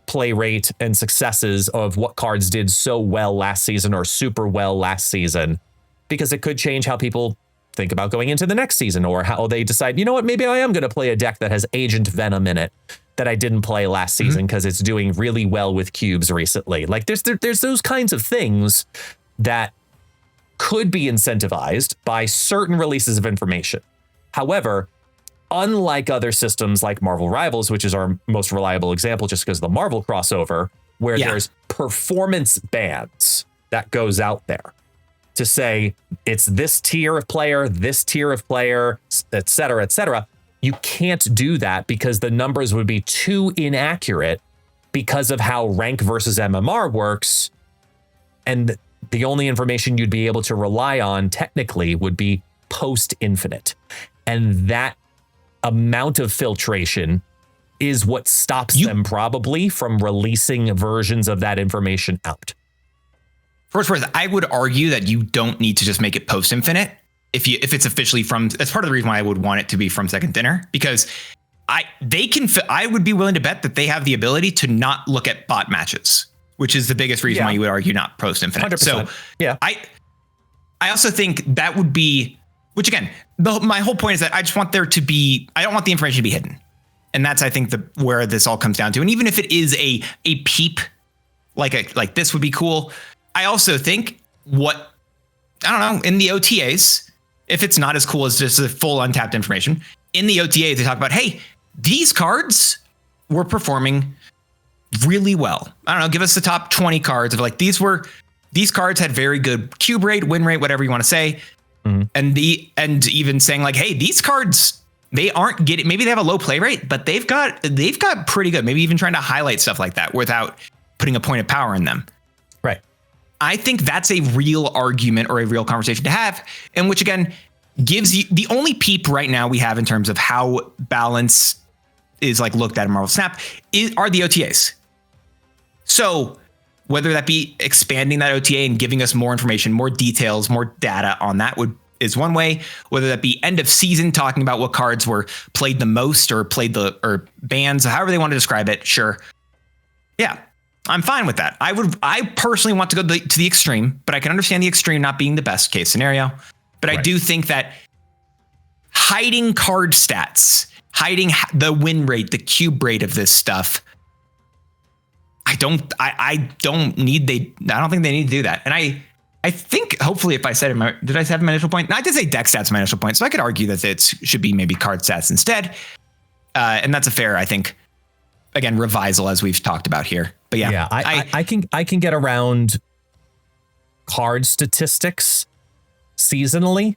play rate and successes of what cards did so well last season or super well last season, because it could change how people think about going into the next season, or how they decide, you know what, maybe I am going to play a deck that has Agent Venom in it that I didn't play last season because it's doing really well with cubes recently. Like there's those kinds of things that could be incentivized by certain releases of information. However, unlike other systems like Marvel Rivals, which is our most reliable example just because of the Marvel crossover, where there's performance bands that goes out there to say it's this tier of player, et cetera, you can't do that because the numbers would be too inaccurate because of how rank versus MMR works. And the only information you'd be able to rely on technically would be post-infinite. And that amount of filtration is what stops them probably from releasing versions of that information out. For what it's worth, I would argue that you don't need to just make it post-infinite if it's officially from. That's part of the reason why I would want it to be from Second Dinner, because I would be willing to bet that they have the ability to not look at bot matches, which is the biggest reason why you would argue not post-infinite. 100%. So I also think that would Which again, my whole point is that I just want there to be, I don't want the information to be hidden. And that's, I think, where this all comes down to. And even if it is a peep, like this would be cool. I also think I don't know, in the OTAs, if it's not as cool as just the full untapped information, in the OTAs, they talk about, hey, these cards were performing really well. I don't know, give us the top 20 cards of like, these cards had very good cube rate, win rate, whatever you want to say. Mm-hmm. And even saying like, hey, these cards, they aren't getting, maybe they have a low play rate, but they've got pretty good, maybe even trying to highlight stuff like that without putting a point of power in them. Right. I think that's a real argument or a real conversation to have, and which again gives you the only peep right now we have in terms of how balance is like looked at in Marvel Snap are the OTAs. So whether that be expanding that OTA and giving us more information, more details, more data on that is one way. Whether that be end of season, talking about what cards were played the most or bans, however they want to describe it. Sure. Yeah, I'm fine with that. I personally want to go to the extreme, but I can understand the extreme not being the best case scenario. But right. I do think that hiding card stats, hiding the win rate, the cube rate of this stuff, I don't think they need to do that. And I think hopefully if I said it, did I have my initial point? No, I did say deck stats my initial point. So I could argue that it should be maybe card stats instead. And that's a fair, I think, again, revisal as we've talked about here. But yeah, I can get around card statistics seasonally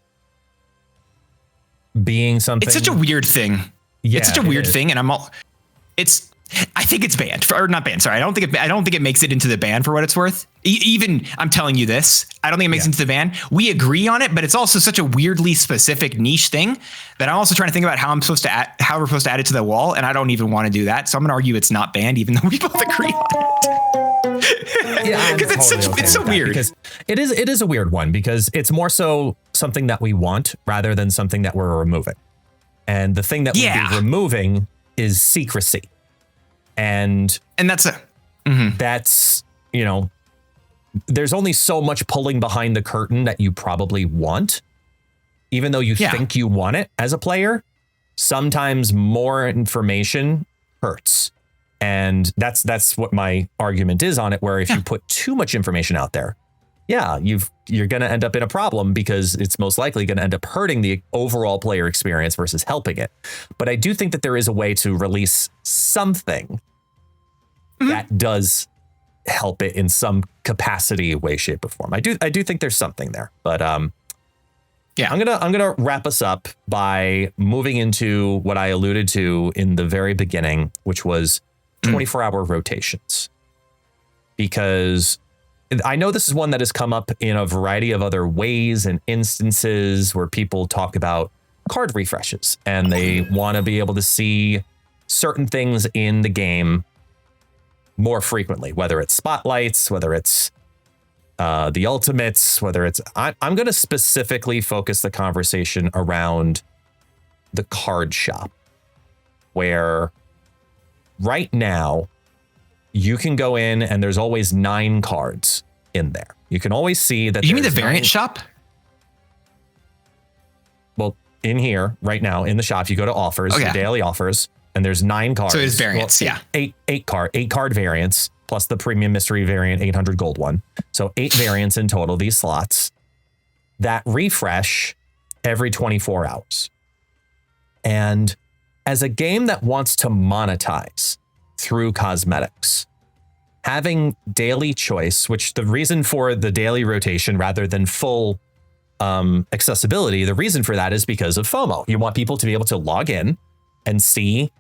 being something. It's such a weird thing. Yeah, it's such a weird thing. And I think it's banned or not banned. Sorry. I don't think it makes it into the ban for what it's worth. Even I'm telling you this, I don't think it makes it into the ban. We agree on it, but it's also such a weirdly specific niche thing that I'm also trying to think about how we're supposed to add it to the wall. And I don't even want to do that. So I'm going to argue it's not banned, even though we both agree on it. Yeah, because it's so weird. Because it is a weird one because it's more so something that we want rather than something that we're removing. And the thing that we'd be removing is secrecy. And that's there's only so much pulling behind the curtain that you probably want, even though you think you want it as a player. Sometimes more information hurts. And that's what my argument is on it, where if you put too much information out there, you're going to end up in a problem because it's most likely going to end up hurting the overall player experience versus helping it. But I do think that there is a way to release something that does help it in some capacity, way, shape, or form. I do think there's something there. But I'm gonna wrap us up by moving into what I alluded to in the very beginning, which was 24-hour rotations. Because I know this is one that has come up in a variety of other ways and instances where people talk about card refreshes and they want to be able to see certain things in the game more frequently, whether it's spotlights, whether it's the ultimates, whether it's I'm going to specifically focus the conversation around the card shop, where right now you can go in and there's always 9 cards in there. You can always see that. You mean the variant shop? Well, in here right now in the shop, you go to offers, the daily offers, and there's 9 cards. So it's variants, eight card variants plus the premium mystery variant 800 gold one. So 8 variants in total, these slots that refresh every 24 hours. And as a game that wants to monetize through cosmetics, having daily choice, which the reason for the daily rotation rather than full accessibility, the reason for that is because of FOMO. You want people to be able to log in and see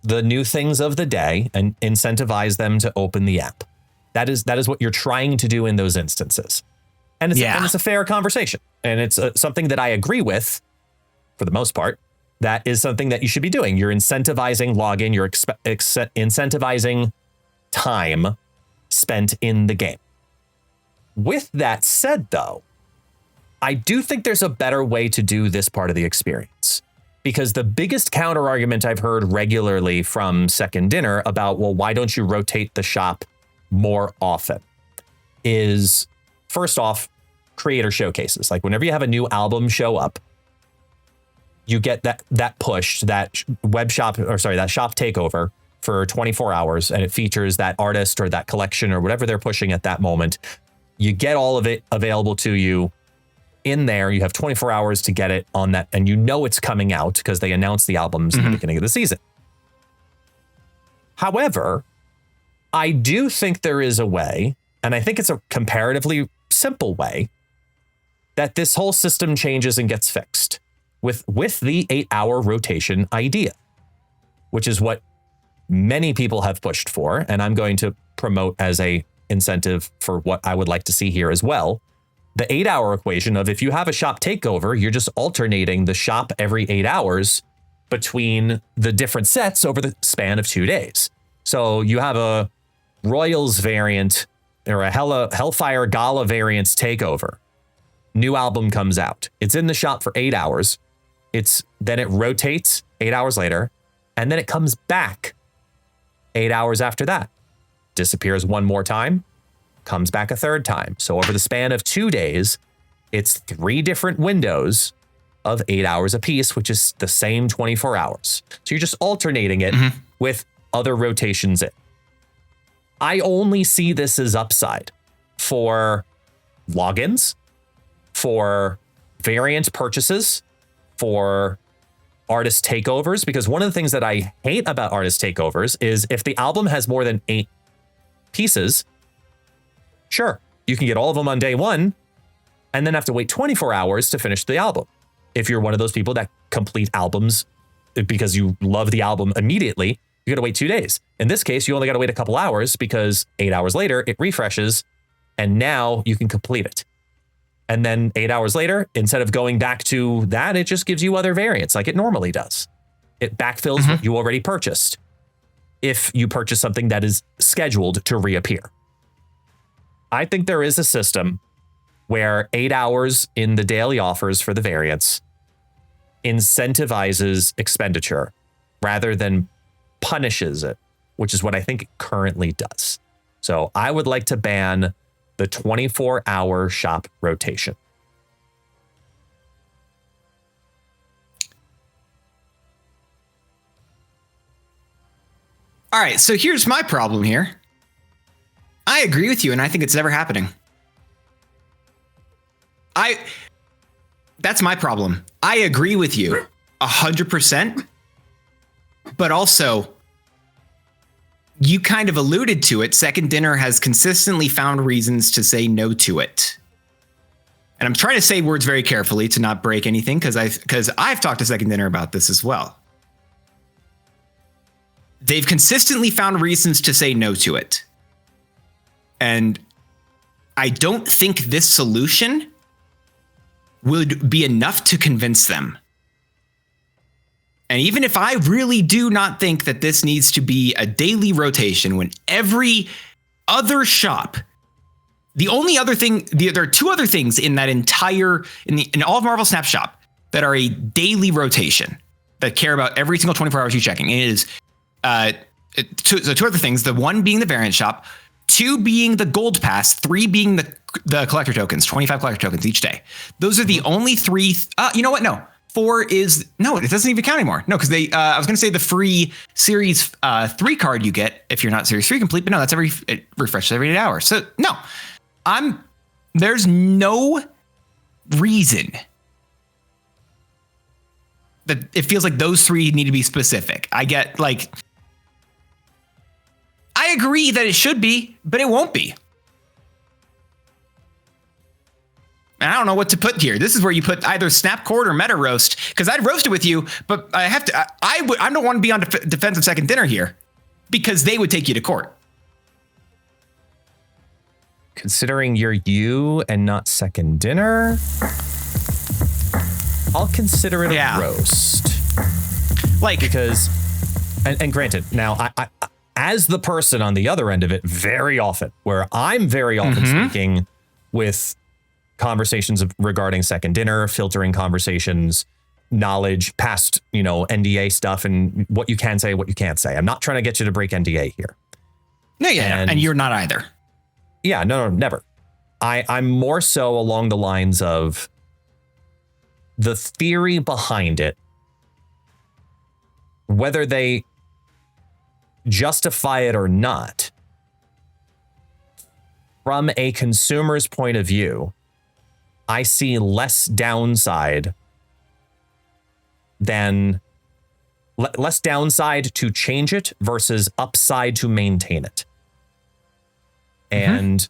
the new things of the day and incentivize them to open the app. That is what you're trying to do in those instances. And it's a fair conversation. And it's something that I agree with for the most part. That is something that you should be doing. You're incentivizing login. You're incentivizing time spent in the game. With that said, though, I do think there's a better way to do this part of the experience. Because the biggest counter argument I've heard regularly from Second Dinner about, well, why don't you rotate the shop more often, is first off, creator showcases. Like whenever you have a new album show up, you get that pushed, that shop takeover for 24 hours, and it features that artist or that collection or whatever they're pushing at that moment. You get all of it available to you in there. You have 24 hours to get it on that, and you know it's coming out because they announced the albums in the beginning of the season. However, I do think there is a way, and I think it's a comparatively simple way, that this whole system changes and gets fixed with the 8-hour rotation idea, which is what many people have pushed for, and I'm going to promote as a incentive for what I would like to see here as well. The 8-hour equation of, if you have a shop takeover, you're just alternating the shop every 8 hours between the different sets over the span of 2 days. So you have a Royals variant or a Hellfire Gala variants takeover. New album comes out. It's in the shop for 8 hours. Then it rotates 8 hours later, and then it comes back 8 hours after that. Disappears one more time, comes back a third time. So over the span of 2 days, it's 3 different windows of 8 hours apiece, which is the same 24 hours. So you're just alternating it with other rotations in. I only see this as upside for logins, for variant purchases, for artist takeovers, because one of the things that I hate about artist takeovers is if the album has more than 8 pieces, sure, you can get all of them on day one and then have to wait 24 hours to finish the album. If you're one of those people that complete albums because you love the album immediately, you got to wait 2 days. In this case, you only got to wait a couple hours because 8 hours later, it refreshes and now you can complete it. And then 8 hours later, instead of going back to that, it just gives you other variants like it normally does. It backfills what you already purchased if you purchase something that is scheduled to reappear. I think there is a system where 8 hours in the daily offers for the variants incentivizes expenditure rather than punishes it, which is what I think it currently does. So I would like to ban the 24-hour shop rotation. All right, so here's my problem here. I agree with you, and I think it's never happening. That's my problem. I agree with you 100%, but also you kind of alluded to it. Second Dinner has consistently found reasons to say no to it. And I'm trying to say words very carefully to not break anything because I've talked to Second Dinner about this as well. They've consistently found reasons to say no to it. And I don't think this solution would be enough to convince them. And even if I really do not think that this needs to be a daily rotation when every other shop, the only other thing, there are 2 other things in that entire, in all of Marvel Snap Shop that are a daily rotation that care about every single 24 hours you're checking. It is, so 2 other things, the 1 being the variant shop, 2 being the gold pass, 3 being the collector tokens, 25 collector tokens each day. Those are the only 3. You know what? No. 4 is, no, it doesn't even count anymore. No, because I was going to say the free Series 3 card you get if you're not Series 3 complete, but no, it refreshes every 8 hours. So no, there's no reason that it feels like those 3 need to be specific. I agree that it should be, but it won't be. And I don't know what to put here. This is where you put either Snap Cord or Meta Roast, because I'd roast it with you, but I have to. I don't want to be on defense of Second Dinner here, because they would take you to court. Considering you're you and not Second Dinner, I'll consider it a roast. Because, and granted, now I as the person on the other end of it, very often, where I'm very often speaking with conversations regarding Second Dinner, filtering conversations, knowledge, past, NDA stuff, and what you can say, what you can't say. I'm not trying to get you to break NDA here. No, and you're not either. Yeah, no, never. I'm more so along the lines of the theory behind it whether they justify it or not, from a consumer's point of view, I see less downside to change it versus upside to maintain it. And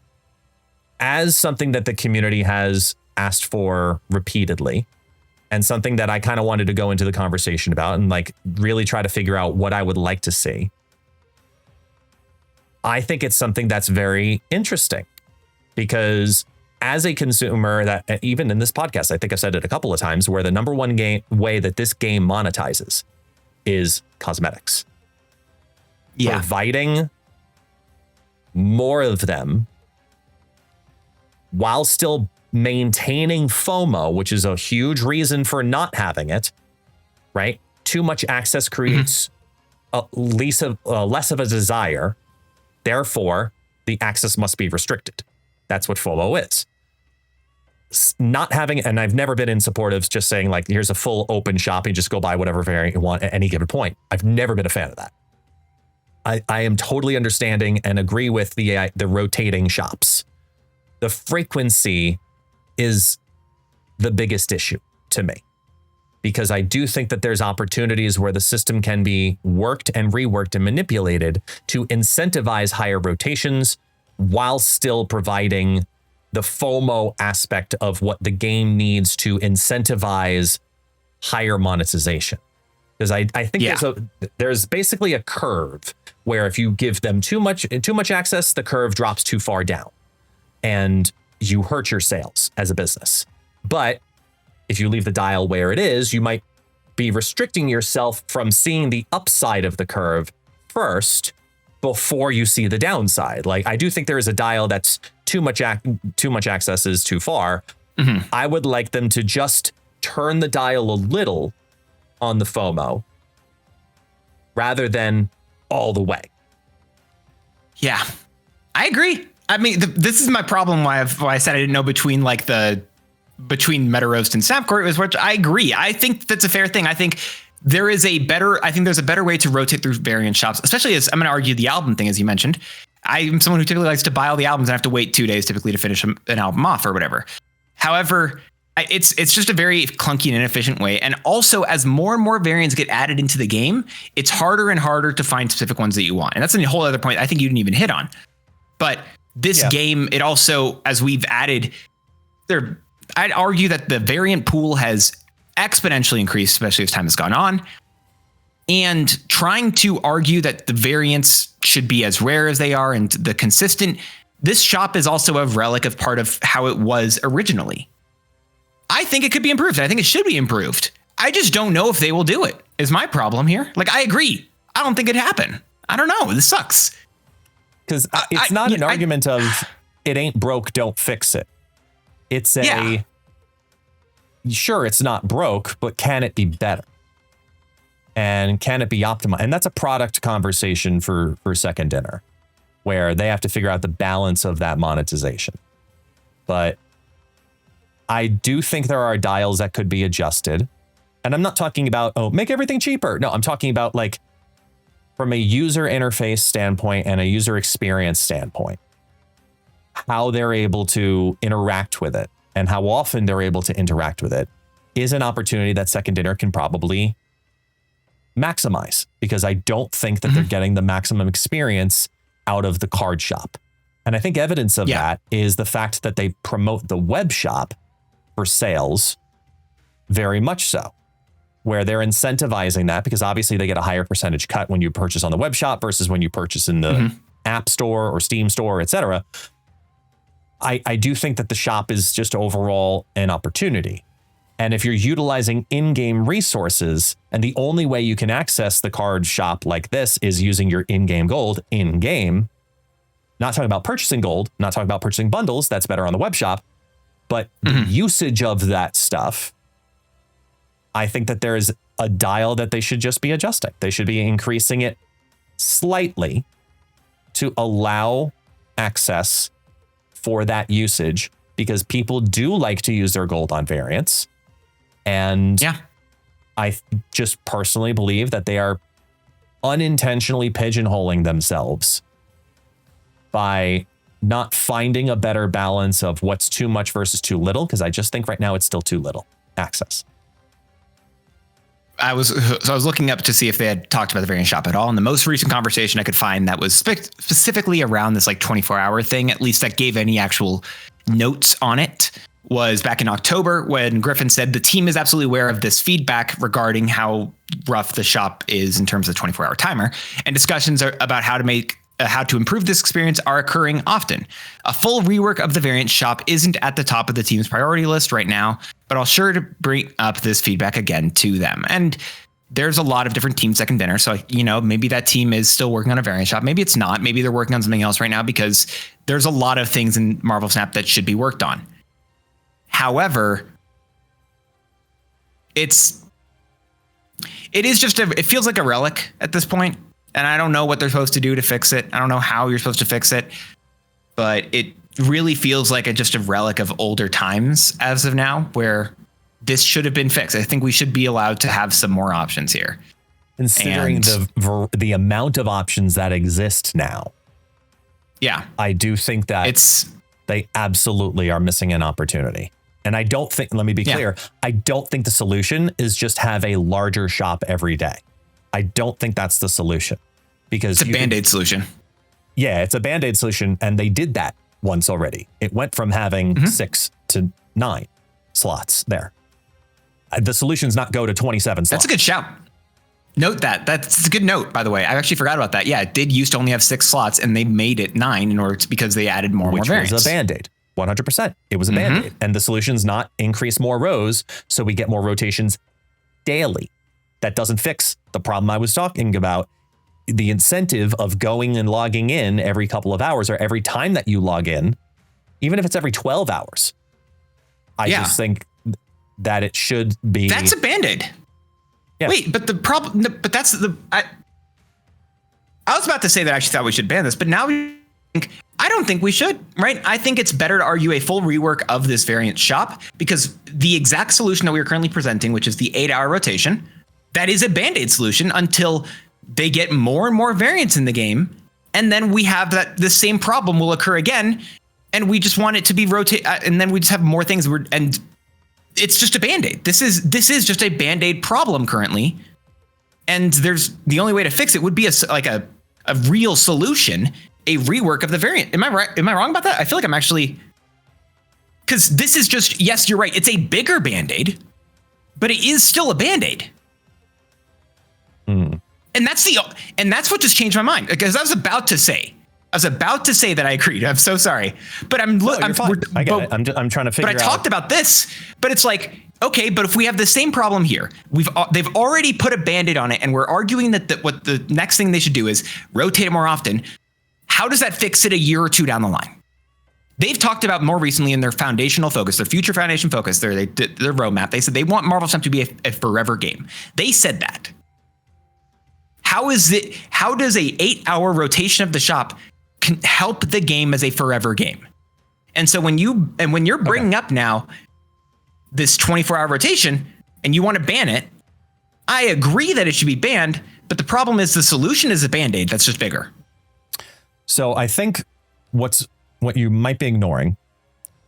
as something that the community has asked for repeatedly, and something that I kind of wanted to go into the conversation about and like really try to figure out what I would like to see, I think it's something that's very interesting, because as a consumer, that even in this podcast, I think I've said it a couple of times, where the number one way that this game monetizes is cosmetics. Yeah. Providing more of them while still maintaining FOMO, which is a huge reason for not having it, right? Too much access creates less of a desire. Therefore, the access must be restricted. That's what FOMO is. Not having, and I've never been in support of just saying like, here's a full open shop and just go buy whatever variant you want at any given point. I've never been a fan of that. I am totally understanding and agree with the rotating shops. The frequency is the biggest issue to me, because I do think that there's opportunities where the system can be worked and reworked and manipulated to incentivize higher rotations while still providing the FOMO aspect of what the game needs to incentivize higher monetization. Because I think there's basically a curve where if you give them too much access, the curve drops too far down and you hurt your sales as a business. But if you leave the dial where it is, you might be restricting yourself from seeing the upside of the curve first before you see the downside. Like, I do think there is a dial that's too much access is too far. I would like them to just turn the dial a little on the FOMO rather than all the way. Yeah, I agree. I mean, this is my problem. Why I said I didn't know between Meta Roast and Snapcourt, was which I agree. I think that's a fair thing. I think there's a better way to rotate through variant shops, especially as I'm going to argue the album thing, as you mentioned. I'm someone who typically likes to buy all the albums and have to wait 2 days typically to finish an album off or whatever. However, it's just a very clunky and inefficient way. And also, as more and more variants get added into the game, it's harder and harder to find specific ones that you want. And that's a whole other point I think you didn't even hit on. But this game, it also, as we've added there, I'd argue that the variant pool has exponentially increased, especially as time has gone on. And trying to argue that the variants should be as rare as they are and the consistent, this shop is also a relic of part of how it was originally. I think it could be improved. I think it should be improved. I just don't know if they will do it, is my problem here. Like, I agree. I don't think it'd happen. I don't know. This sucks. Because it's not an argument of it ain't broke, don't fix it. It's sure, it's not broke, but can it be better? And can it be optimized? And that's a product conversation for Second Dinner, where they have to figure out the balance of that monetization. But I do think there are dials that could be adjusted. And I'm not talking about, make everything cheaper. No, I'm talking about like from a user interface standpoint and a user experience standpoint, how they're able to interact with it and how often they're able to interact with it is an opportunity that Second Dinner can probably maximize, because I don't think that they're getting the maximum experience out of the card shop. And I think evidence of that is the fact that they promote the web shop for sales very much so, where they're incentivizing that because obviously they get a higher percentage cut when you purchase on the web shop versus when you purchase in the App Store or Steam Store, etc. I do think that the shop is just overall an opportunity. And if you're utilizing in-game resources and the only way you can access the card shop like this is using your in-game gold in-game, not talking about purchasing gold, not talking about purchasing bundles, that's better on the web shop, but the usage of that stuff, I think that there is a dial that they should just be adjusting. They should be increasing it slightly to allow access for that usage, because people do like to use their gold on variants. And just personally believe that they are unintentionally pigeonholing themselves by not finding a better balance of what's too much versus too little, because I just think right now it's still too little access. I was looking up to see if they had talked about the variant shop at all. And the most recent conversation I could find that was specifically around this like 24-hour thing, at least that gave any actual notes on it, was back in October when Griffin said the team is absolutely aware of this feedback regarding how rough the shop is in terms of the 24-hour timer, and discussions about how to improve this experience are occurring often. A full rework of the variant shop isn't at the top of the team's priority list right now, but I'll sure to bring up this feedback again to them. And there's a lot of different teams that can dinner. So, maybe that team is still working on a variant shop. Maybe it's not. Maybe they're working on something else right now, because there's a lot of things in Marvel Snap that should be worked on. However, it feels like a relic at this point. And I don't know what they're supposed to do to fix it. I don't know how you're supposed to fix it, but it really feels like just a relic of older times as of now, where this should have been fixed. I think we should be allowed to have some more options here. Considering the amount of options that exist now. Yeah. I do think that they absolutely are missing an opportunity. And I don't think, let me be clear, I don't think the solution is just have a larger shop every day. I don't think that's the solution, because it's a Band-Aid solution. Yeah, it's a Band-Aid solution. And they did that once already. It went from having 6 to 9 slots there. The solution's not go to 27 slots. That's a good shout. Note that. That's a good note, by the way. I actually forgot about that. Yeah, it did used to only have 6 slots, and they made it 9 because they added more variants. Which was a Band-Aid. 100%. It was a Band-Aid. And the solution's not increase more rows so we get more rotations daily. That doesn't fix the problem I was talking about. The incentive of going and logging in every couple of hours, or every time that you log in, even if it's every 12 hours. I just think that it should be. That's a Band-Aid. Yeah. Wait, but the problem, but that's the, I was about to say that I actually thought we should ban this, but now I don't think we should, right? I think it's better to argue a full rework of this variant shop, because the exact solution that we are currently presenting, which is the 8-hour rotation, that is a Band-Aid solution until they get more and more variants in the game. And then we have the same problem will occur again. And we just want it to be rotate. And then we just have more things. And it's just a Band-Aid. This is just a Band-Aid problem currently. And the only way to fix it would be a real solution, a rework of the variant. Am I right? Am I wrong about that? I feel like I'm actually, because this is just, yes, you're right. It's a bigger Band-Aid, but it is still a Band-Aid. And that's what just changed my mind, because I was about to say that I agreed. I'm so sorry, but I get it. I'm trying to figure out. But I talked about this, but it's like, okay, but if we have the same problem here, they've already put a Band-Aid on it, and we're arguing that what the next thing they should do is rotate it more often. How does that fix it a year or two down the line? They've talked about more recently in their foundational focus, their future foundation focus, their roadmap. They said they want Marvel Snap to be a forever game. They said that. How does a 8-hour rotation of the shop can help the game as a forever game? And so when you're bringing up now this 24-hour rotation and you want to ban it, I agree that it should be banned, but the problem is the solution is a Band-Aid that's just bigger. So I think what you might be ignoring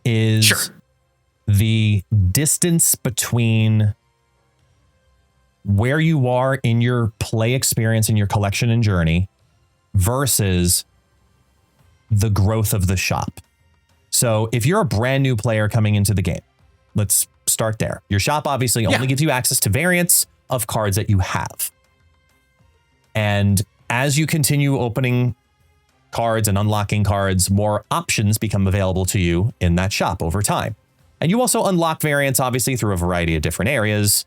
is the distance between where you are in your play experience, in your collection and journey, versus the growth of the shop. So if you're a brand new player coming into the game, let's start there. Your shop obviously only gives you access to variants of cards that you have. And as you continue opening cards and unlocking cards, more options become available to you in that shop over time. And you also unlock variants, obviously, through a variety of different areas,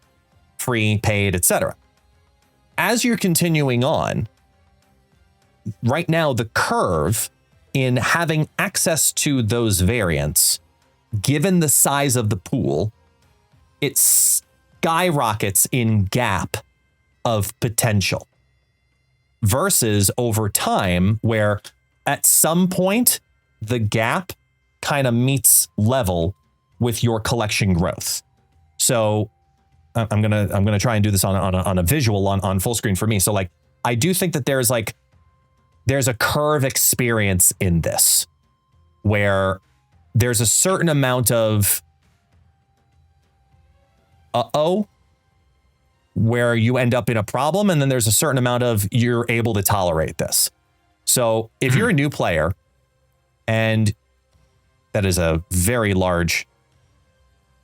free, paid, etc. As you're continuing on, right now, the curve in having access to those variants, given the size of the pool, it skyrockets in gap of potential versus over time, where at some point the gap kind of meets level with your collection growth. So I'm gonna try and do this on a visual on full screen for me. So like, I do think that there's a curve experience in this where there's a certain amount of where you end up in a problem, and then there's a certain amount of you're able to tolerate this. So if you're a new player, and that is a very large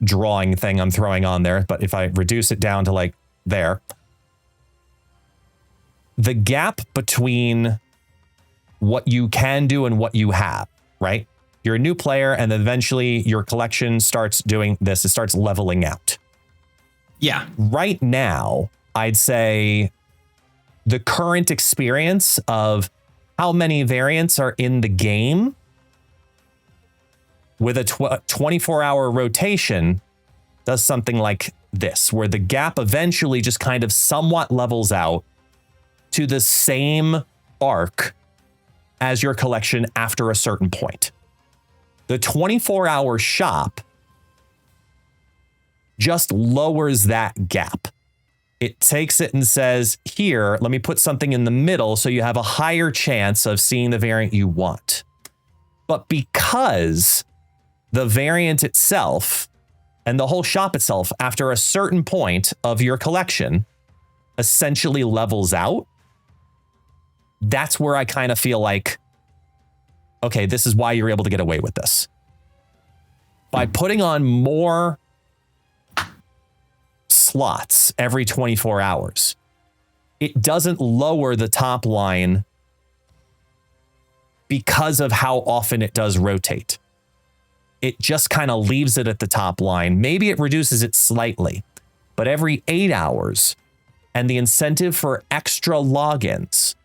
drawing thing I'm throwing on there, but if I reduce it down to like there, the gap between what you can do and what you have, right? You're a new player, and then eventually your collection starts doing this. It starts leveling out. Yeah. Right now, I'd say the current experience of how many variants are in the game with a 24-hour rotation does something like this, where the gap eventually just kind of somewhat levels out to the same arc as your collection after a certain point. The 24-hour shop just lowers that gap. It takes it and says, here, let me put something in the middle so you have a higher chance of seeing the variant you want. But because the variant itself and the whole shop itself, after a certain point of your collection, essentially levels out, that's where I kind of feel like, okay, this is why you're able to get away with this. By putting on more slots every 24 hours, it doesn't lower the top line because of how often it does rotate. It just kind of leaves it at the top line. Maybe it reduces it slightly, but every 8 hours, and the incentive for extra logins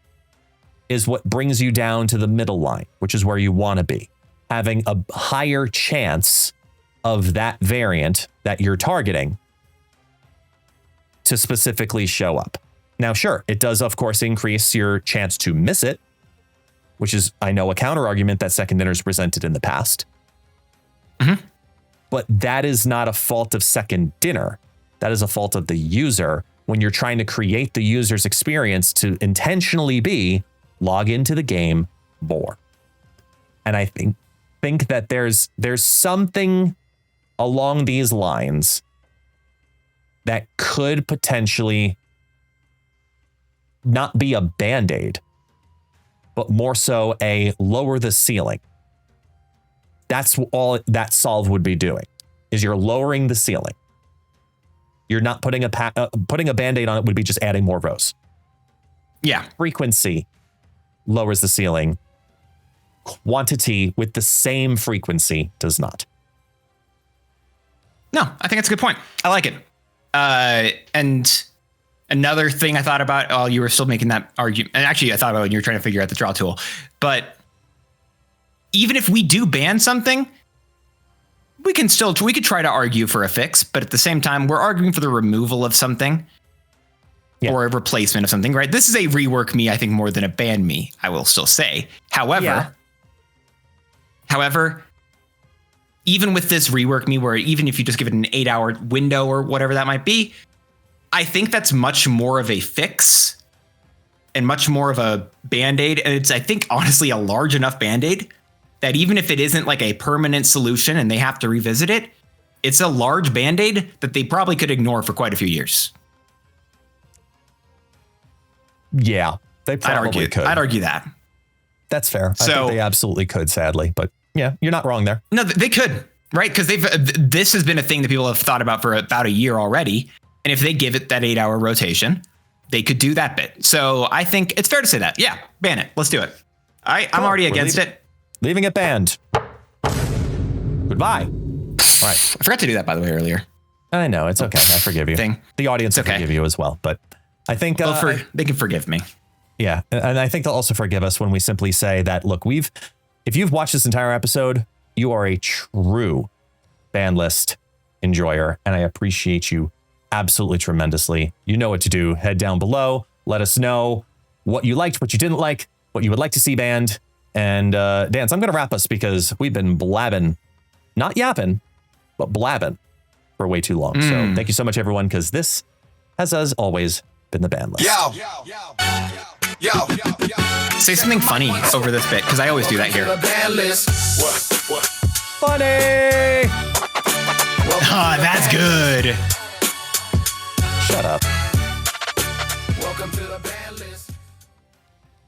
is what brings you down to the middle line, which is where you want to be, having a higher chance of that variant that you're targeting to specifically show up. Now, sure, it does, of course, increase your chance to miss it, which is, I know, a counter argument that Second Dinner's presented in the past. Mm-hmm. But that is not a fault of Second Dinner. That is a fault of the user when you're trying to create the user's experience to intentionally be log into the game more. And I think that there's something along these lines that could potentially not be a band-aid, but more so a lower the ceiling. That's all that solve would be doing, is you're lowering the ceiling. You're not putting a band-aid on it would be just adding more rows. Yeah. Frequency lowers the ceiling. Quantity with the same frequency does not. No, I think that's a good point. I like it. And another thing I thought about while you were still making that argument, and actually I thought about when you were trying to figure out the draw tool, but even if we do ban something, we could try to argue for a fix, but at the same time, we're arguing for the removal of something or a replacement of something, right? This is a rework me, I think, more than a ban me, I will still say. However, even with this rework me, where even if you just give it an 8-hour window or whatever that might be, I think that's much more of a fix and much more of a band-aid. And it's, I think, honestly, a large enough band-aid that even if it isn't like a permanent solution and they have to revisit it, it's a large band-aid that they probably could ignore for quite a few years. Yeah, they probably could. I'd argue that. That's fair. I think they absolutely could, sadly. But yeah, you're not wrong there. No, they could, right? Because this has been a thing that people have thought about for about a year already. And if they give it that 8-hour rotation, they could do that bit. So I think it's fair to say that. Yeah, ban it. Let's do it. All right, I'm already against it. Leaving it banned. Goodbye. All right. I forgot to do that, by the way, earlier. I know. It's okay. I forgive you. The audience will forgive you as well. But I think they can forgive me. Yeah. And I think they'll also forgive us when we simply say that, look, if you've watched this entire episode, you are a true ban list enjoyer. And I appreciate you absolutely tremendously. You know what to do. Head down below. Let us know what you liked, what you didn't like, what you would like to see banned. And Dance, I'm going to wrap us because we've been blabbing, not yapping, but blabbing for way too long. So thank you so much, everyone, because this has, as always, been the ban list. Say something funny over this bit, because I always do that here. Funny! Oh, that's good. Shut up. Welcome to the ban list.